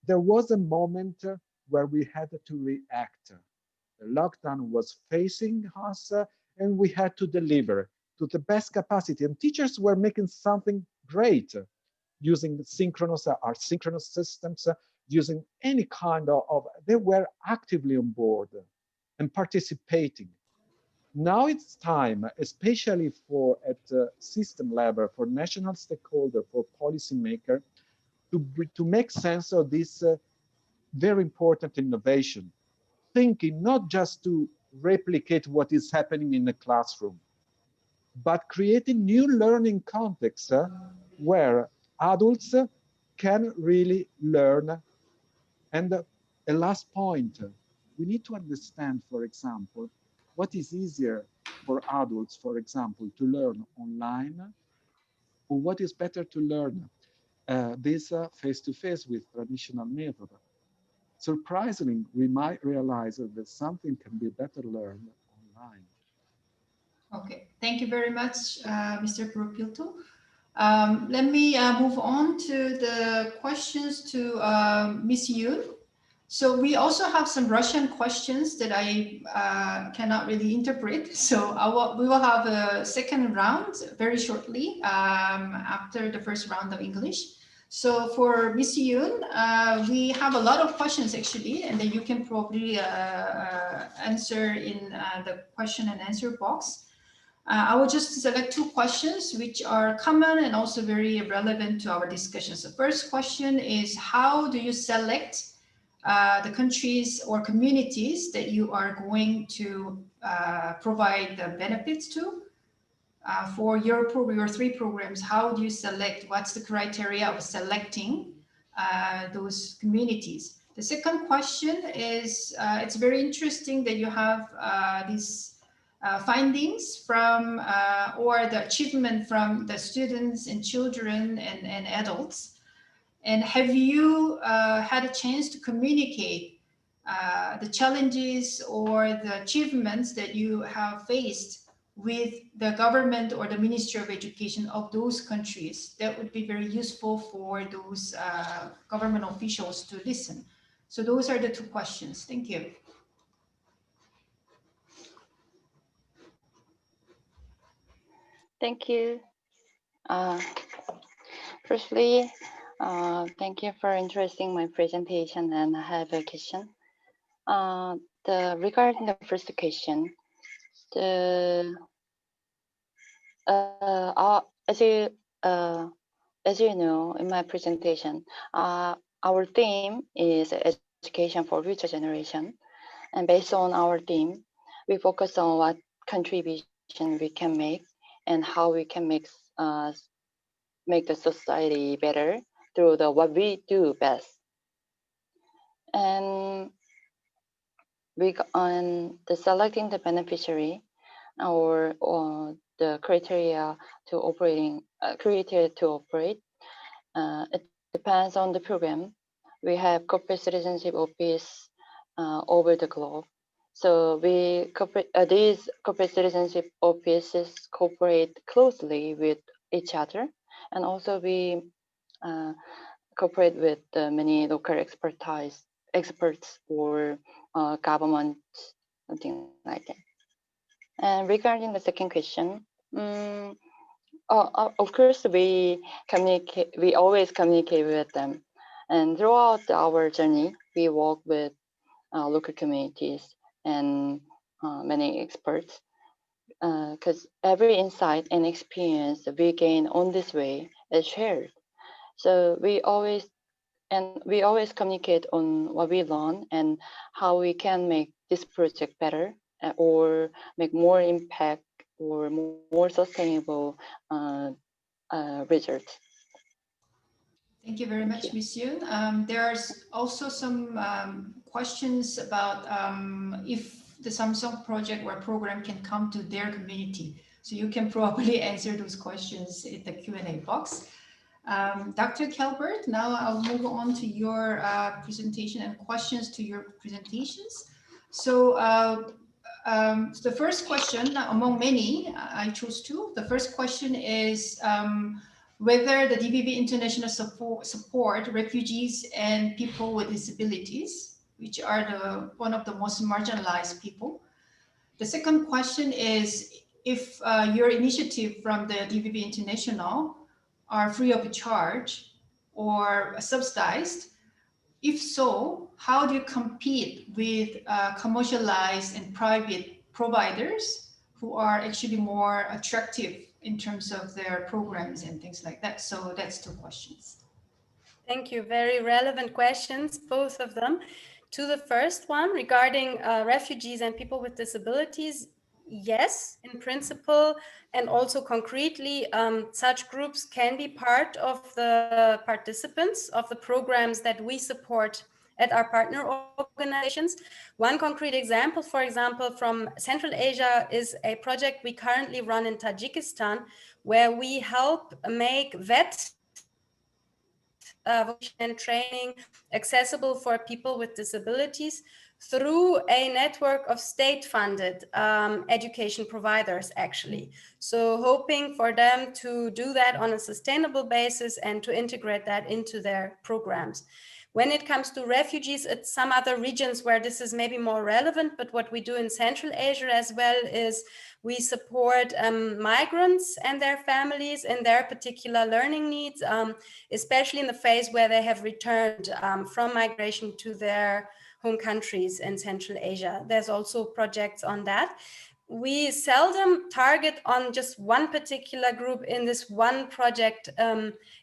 was a moment where we had to react. The lockdown was facing us, and we had to deliver to the best capacity. And teachers were making something great, using synchronous or asynchronous systems, using any kind of, they were actively on board and participating. Now it's time, especially for at system level, for national stakeholder, for policymaker, to make sense of this very important innovation, thinking not just to replicate what is happening in the classroom, but creating new learning contexts where adults can really learn. And a last point, we need to understand, for example, what is easier for adults, for example, to learn online, or what is better to learn this face-to-face with traditional method. Surprisingly, we might realize that something can be better learned online. Okay, thank you very much, Mr. Propilto. Let me move on to the questions to Ms. Yoon. So we also have some Russian questions that I cannot really interpret. So we will have a second round very shortly after the first round of English. So for Ms. Yoon, we have a lot of questions actually, and then you can probably answer in the question and answer box. I will just select two questions which are common and also very relevant to our discussion. So first question is, how do you select the countries or communities that you are going to provide the benefits to? For your three programs, how do you select? What's the criteria of selecting those communities? The second question is, it's very interesting that you have these findings from or the achievement from the students and children and adults. And have you had a chance to communicate the challenges or the achievements that you have faced with the government or the Ministry of Education of those countries? That would be very useful for those government officials to listen. So those are the two questions. Thank you. Thank you. Firstly, thank you for interesting my presentation, and I have a question. Regarding the first question, as you know, in my presentation, our theme is education for future generation, and based on our theme, we focus on what contribution we can make and how we can make the society better through what we do best. And on the selecting the beneficiary or the criteria to operate, it depends on the program. We have corporate citizenship office over the globe. So these corporate citizenship offices cooperate closely with each other, and also we cooperate with many local experts or government, something like that. And regarding the second question, of course we always communicate with them, and throughout our journey we work with local communities and many experts. Because every insight and experience we gain on this way is shared. So we always communicate on what we learn and how we can make this project better or make more impact or more sustainable results. Thank you very much, Ms. Yoon. There's also some questions about if the Samsung project or program can come to their community. So you can probably answer those questions in the Q&A box. Dr. Calbert, now I'll move on to your presentation and questions to your presentations. So the first question, among many, I chose two. The first question is whether the DVV International support refugees and people with disabilities, which are one of the most marginalized people. The second question is if your initiative from the DVV International are free of charge or subsidized. If so, how do you compete with commercialized and private providers who are actually more attractive in terms of their programs and things like that? So that's two questions. Thank you. Very relevant questions, both of them. To the first one regarding refugees and people with disabilities, yes, in principle and also concretely, such groups can be part of the participants of the programs that we support at our partner organizations. One concrete example, for example, from Central Asia is a project we currently run in Tajikistan, where we help make VET and training accessible for people with disabilities through a network of state-funded education providers, actually. So hoping for them to do that on a sustainable basis and to integrate that into their programs. When it comes to refugees, it's some other regions where this is maybe more relevant, but what we do in Central Asia as well is we support migrants and their families in their particular learning needs, especially in the phase where they have returned from migration to their home countries in Central Asia. There's also projects on that. We seldom target on just one particular group in this one project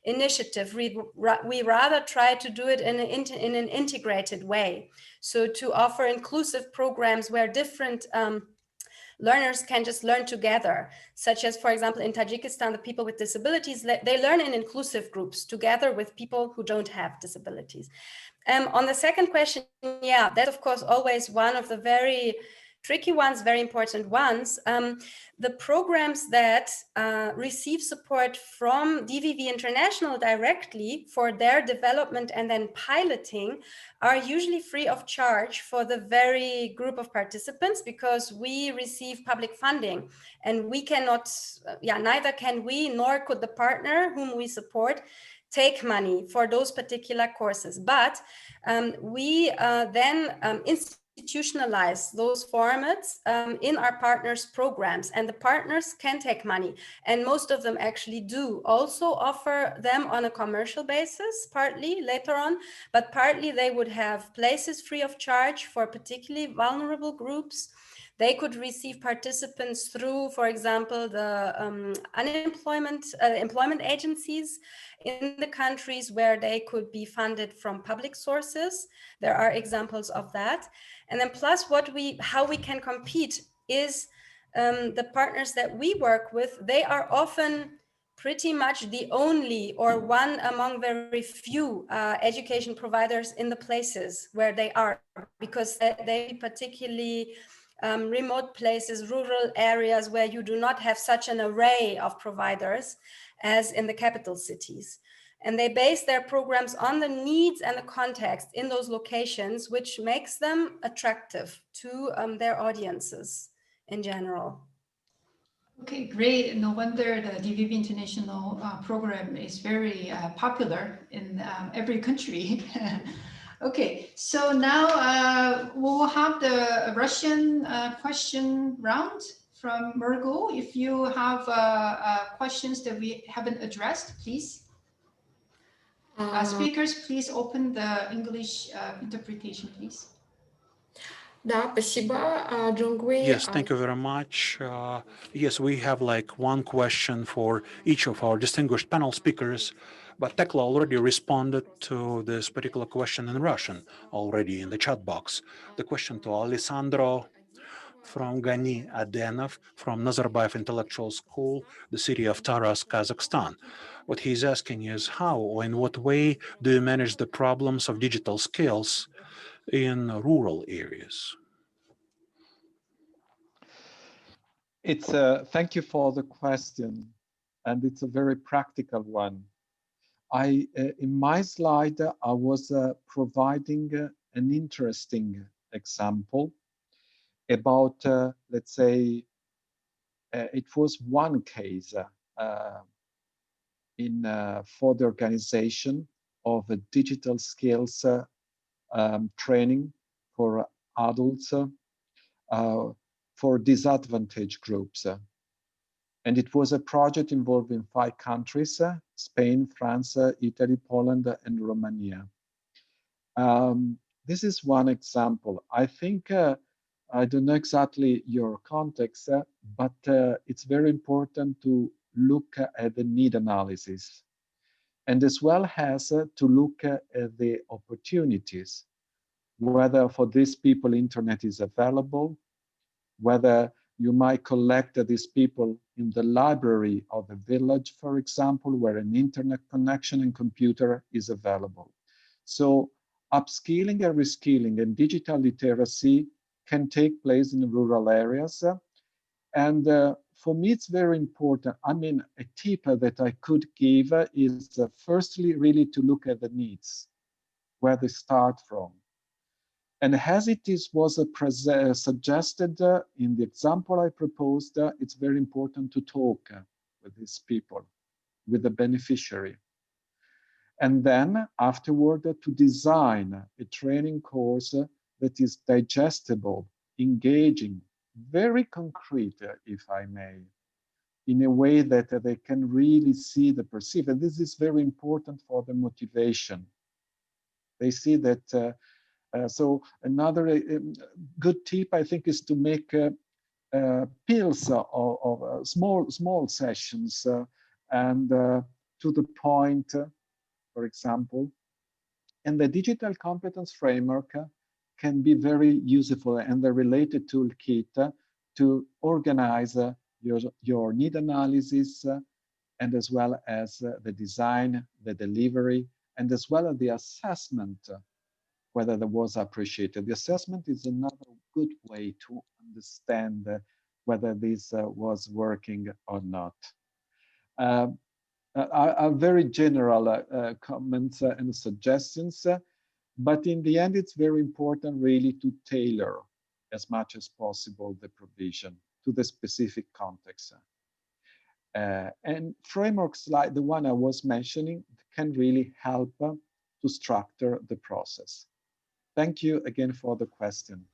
initiative. We rather try to do it in an integrated way. So to offer inclusive programs where different learners can just learn together, such as, for example, in Tajikistan, the people with disabilities, they learn in inclusive groups together with people who don't have disabilities. On the second question, yeah, that's of course always one of the very tricky ones, very important ones. The programs that receive support from DVV International directly for their development and then piloting are usually free of charge for the very group of participants because we receive public funding and we cannot, neither can we nor could the partner whom we support take money for those particular courses. But we then institutionalize those formats in our partners' programs, and the partners can take money, and most of them actually do also offer them on a commercial basis, partly later on, but partly they would have places free of charge for particularly vulnerable groups. They could receive participants through, for example, the employment agencies in the countries where they could be funded from public sources. There are examples of that. And then plus how we can compete is the partners that we work with, they are often pretty much the only or one among very few education providers in the places where they are, because they particularly remote places, rural areas where you do not have such an array of providers as in the capital cities. And they base their programs on the needs and the context in those locations, which makes them attractive to their audiences in general. Okay, great. No wonder the DVV International program is very popular in every country. Okay, so now we'll have the Russian question round from Margot. If you have questions that we haven't addressed, please. Speakers, please open the English interpretation, please. Да, спасибо, Джонгуэй. Yes, thank you very much. Yes, we have like one question for each of our distinguished panel speakers, but Tecla already responded to this particular question in Russian already in the chat box. The question to Alessandro from Gani Adenov from Nazarbayev Intellectual School, the city of Taraz, Kazakhstan. What he's asking is how or in what way do you manage the problems of digital skills in rural areas? It's thank you for the question, and it's a very practical one. In my slide, I was providing an interesting example about, let's say, it was one case for the organization of a digital skills training for adults for disadvantaged groups. And it was a project involving 5 countries, Spain, France, Italy, Poland, and Romania. This is one example. I think, I don't know exactly your context, but it's very important to look at the need analysis, and as well as to look at the opportunities, whether for these people internet is available, whether you might collect these people in the library of a village, for example, where an internet connection and computer is available. So upskilling and reskilling and digital literacy can take place in rural areas. And for me, it's very important. I mean, a tip that I could give is firstly, really to look at the needs, where they start from. And as it was suggested in the example I proposed, it's very important to talk with these people, with the beneficiary. And then afterward, to design a training course that is digestible, engaging, very concrete, if I may, in a way that they can really see the perceive. And this is very important for the motivation. They see that so another good tip, I think, is to make pills of small sessions and to the point, for example. And the digital competence framework can be very useful, and the related toolkit to organize your need analysis and as well as the design, the delivery, and as well as the assessment, whether that was appreciated. The assessment is another good way to understand whether this was working or not. Are very general comments and suggestions, but in the end, it's very important really to tailor as much as possible the provision to the specific context. And frameworks like the one I was mentioning can really help to structure the process. Thank you again for the question.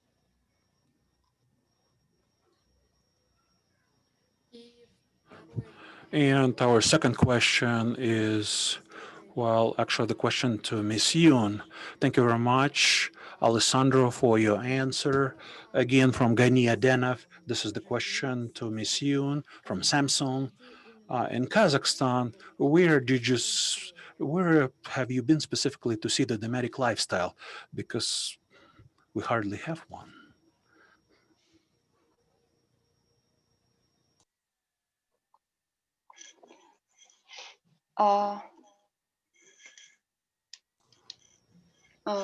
And our second question is, well, actually the question to Ms. Yoon. Thank you very much, Alessandro, for your answer. Again, from Gani Adenov, this is the question to Ms. Yoon from Samsung. In Kazakhstan, where have you been specifically to see the nomadic lifestyle? Because we hardly have one.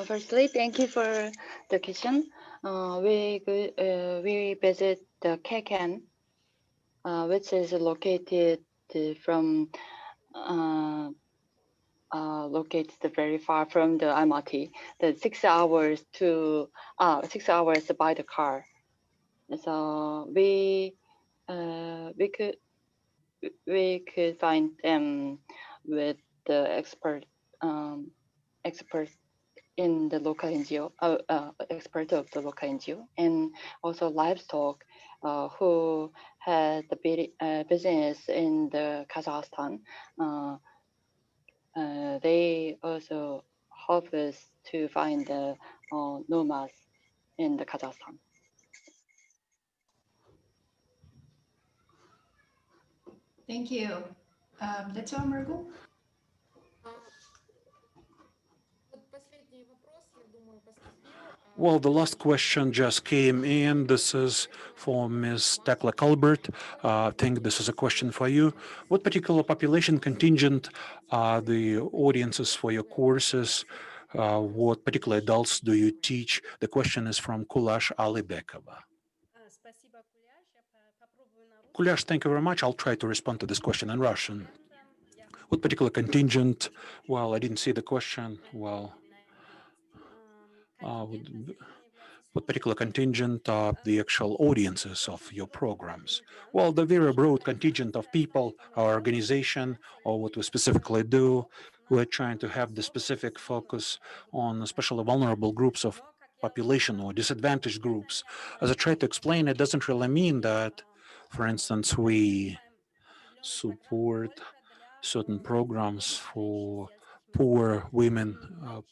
Firstly, thank you for the question. We visit the Keken, which is located located very far from the Almaty. The 6 hours by the car. So we could find them with the expert in the local NGO, expert of the local NGO, and also livestock who had the business in the Kazakhstan. They also help us to find the nomads in the Kazakhstan. Thank you. That's all, Margot. Well, the last question just came in. This is for Ms. Tecla Calbert. I think this is a question for you. What particular population contingent are the audiences for your courses? What particular adults do you teach? The question is from Kulash Alibekova. Kulash, thank you very much. I'll try to respond to this question in Russian. What particular contingent? Well, I didn't see the question. Well, what particular contingent are the actual audiences of your programs? Well, the very broad contingent of people, our organization, or what we specifically do, we're trying to have the specific focus on especially vulnerable groups of population or disadvantaged groups. As I tried to explain, it doesn't really mean that, for instance, we support certain programs for poor women,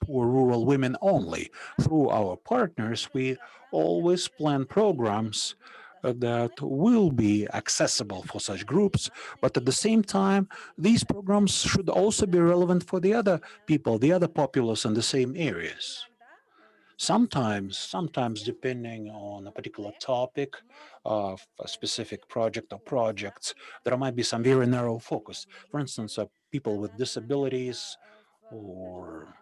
poor rural women only. Through our partners, we always plan programs that will be accessible for such groups, but at the same time, these programs should also be relevant for the other people, the other populace in the same areas. Sometimes depending on a particular topic of a specific project or projects, there might be some very narrow focus. For instance, people with disabilities, or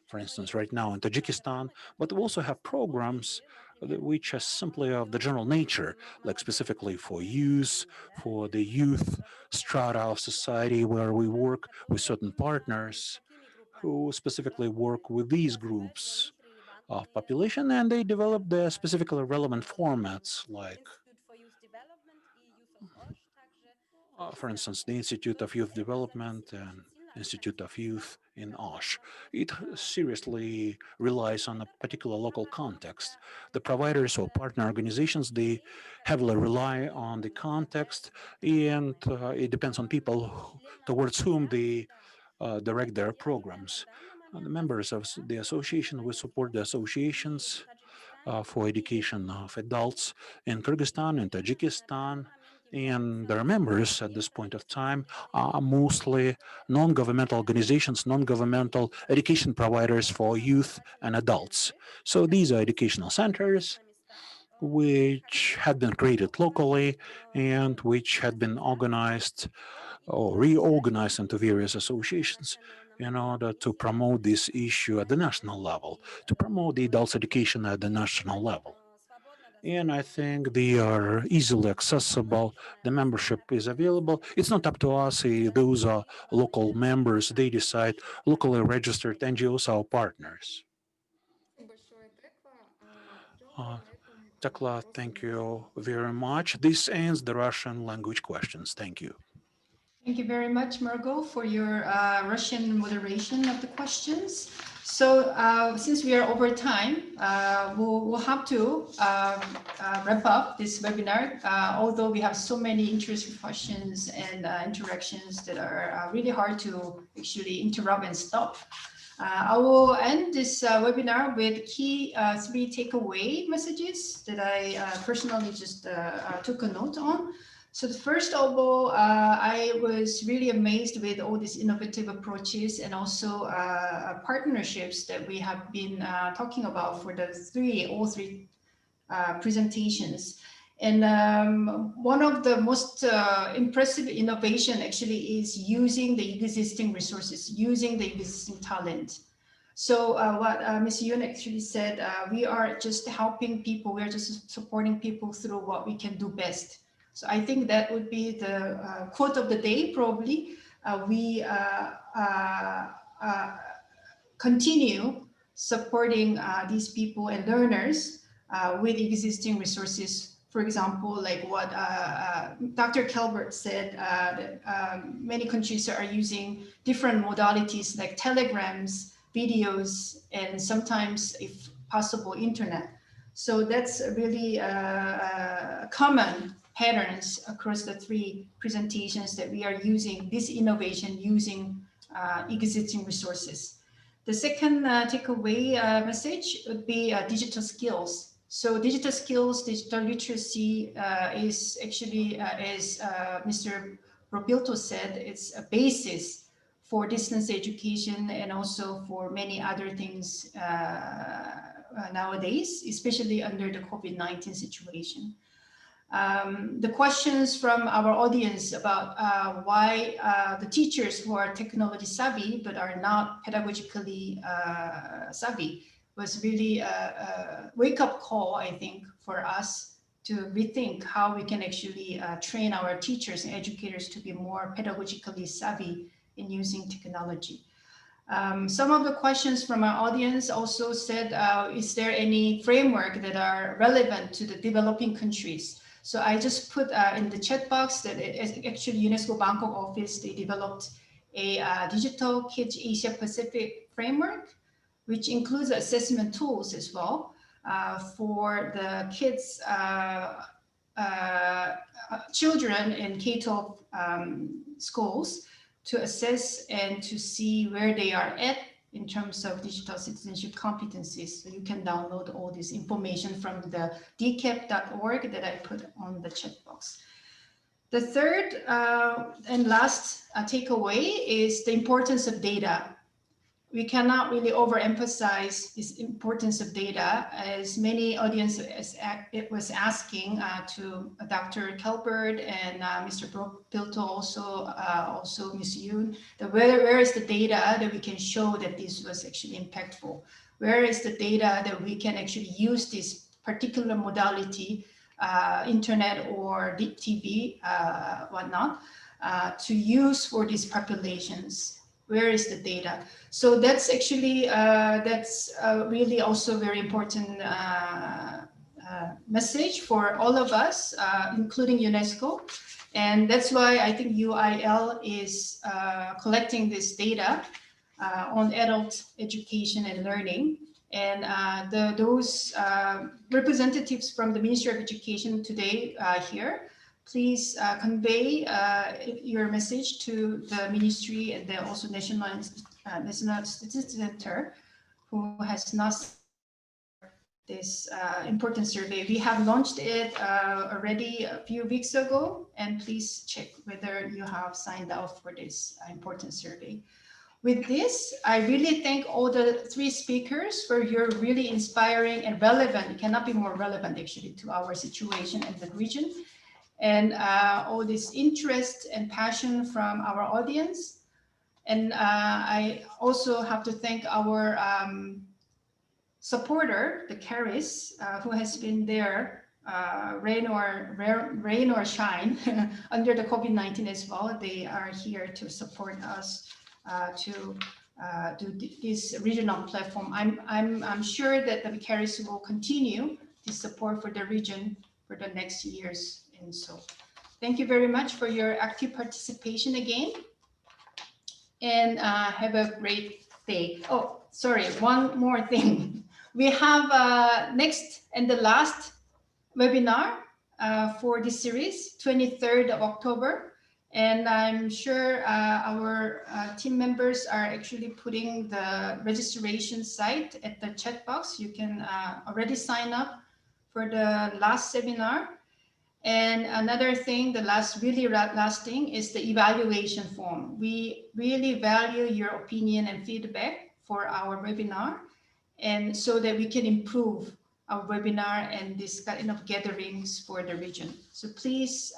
for instance, right now in Tajikistan, but we also have programs which are simply of the general nature, like specifically for youth, for the youth strata of society, where we work with certain partners who specifically work with these groups of population, and they develop the specifically relevant formats, like for instance, the Institute of Youth Development and Institute of Youth in Osh. It seriously relies on a particular local context. The providers or partner organizations, they heavily rely on the context, and it depends on people towards whom they direct their programs. The members of the association, we support the associations for education of adults in Kyrgyzstan and Tajikistan, and their members at this point of time are mostly non-governmental organizations, non-governmental education providers for youth and adults. So these are educational centers which had been created locally and which had been organized or reorganized into various associations in order to promote this issue at the national level, to promote the adults' education at the national level. And I think they are easily accessible. The membership is available. It's not up to us. Those are local members. They decide. Locally registered NGOs are partners. Tecla, thank you very much. This ends the Russian language questions. Thank you. Thank you very much, Margot, for your Russian moderation of the questions. So since we are over time, we'll have to wrap up this webinar, although we have so many interesting questions and interactions that are really hard to actually interrupt and stop. I will end this webinar with key 3 takeaway messages that I personally just took a note on. So first of all, I was really amazed with all these innovative approaches and also partnerships that we have been talking about for all three presentations. And one of the most impressive innovation actually is using the existing resources, using the existing talent. So what Ms. Yoon actually said, we are just helping people, we are just supporting people through what we can do best. So I think that would be the quote of the day, probably. We continue supporting these people and learners with existing resources. For example, like what Dr. Calbert said, that many countries are using different modalities like telegrams, videos, and sometimes, if possible, internet. So that's really common patterns across the 3 presentations that we are using this innovation using existing resources. The second takeaway message would be digital skills. So digital skills, digital literacy is actually, as Mr. Robilto said, it's a basis for distance education and also for many other things nowadays, especially under the COVID-19 situation. The questions from our audience about why the teachers who are technology savvy but are not pedagogically savvy was really a wake-up call, I think, for us to rethink how we can actually train our teachers and educators to be more pedagogically savvy in using technology. Some of the questions from our audience also said, is there any framework that are relevant to the developing countries? So I just put in the chat box that actually UNESCO Bangkok office, they developed a digital kids Asia Pacific framework, which includes assessment tools as well for the kids, children in K-12 schools to assess and to see where they are at in terms of digital citizenship competencies. So you can download all this information from the dcap.org that I put on the chat box. The third and last takeaway is the importance of data. We cannot really overemphasize this importance of data, as many audience was asking to Dr. Calbert and Mr. Pilto, also Ms. Yoon, that where is the data that we can show that this was actually impactful? Where is the data that we can actually use this particular modality, internet or TV, whatnot, to use for these populations? Where is the data? So that's actually, really also very important message for all of us, including UNESCO. And that's why I think UIL is collecting this data on adult education and learning. And those representatives from the Ministry of Education today here, please convey your message to the ministry and the also National Statistics Center, who has not this important survey. We have launched it already a few weeks ago, and please check whether you have signed up for this important survey. With this, I really thank all the three speakers for your really inspiring and relevant, it cannot be more relevant actually to our situation in the region, and all this interest and passion from our audience. And I also have to thank our supporter, the CARIS, who has been there, rain or shine, under the COVID-19 as well. They are here to support us to do this regional platform. I'm sure that the CARIS will continue this support for the region for the next years. And so thank you very much for your active participation again, and have a great day. Oh, sorry, one more thing. We have next and the last webinar for this series, 23rd of October. And I'm sure our team members are actually putting the registration site at the chat box. You can already sign up for the last seminar. And another thing, the last thing is the evaluation form. We really value your opinion and feedback for our webinar, and so that we can improve our webinar and this kind of gatherings for the region. So please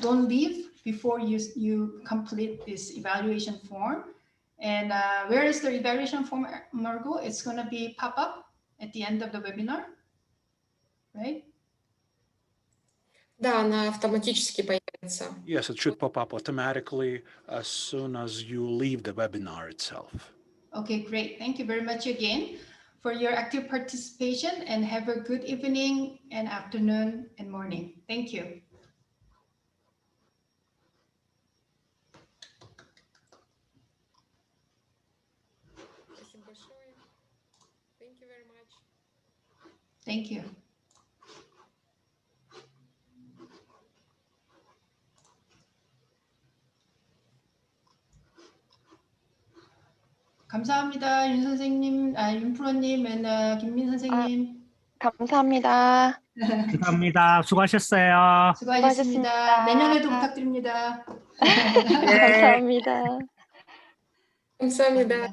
don't leave before you complete this evaluation form. And where is the evaluation form, Margot? It's going to be pop up at the end of the webinar, right? Да, она автоматически появится. Yes, it should pop up automatically as soon as you leave the webinar itself. Okay, great. Thank you very much again for your active participation, and have a good evening and afternoon and morning. Thank you. Thank you very much. Thank you. 감사합니다. 윤 선생님, 윤 프로님, and 김민 선생님. 감사합니다. 감사합니다. 수고하셨어요. 수고하셨습니다. 내년에도 부탁드립니다. 감사합니다. 감사합니다.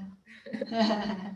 감사합니다.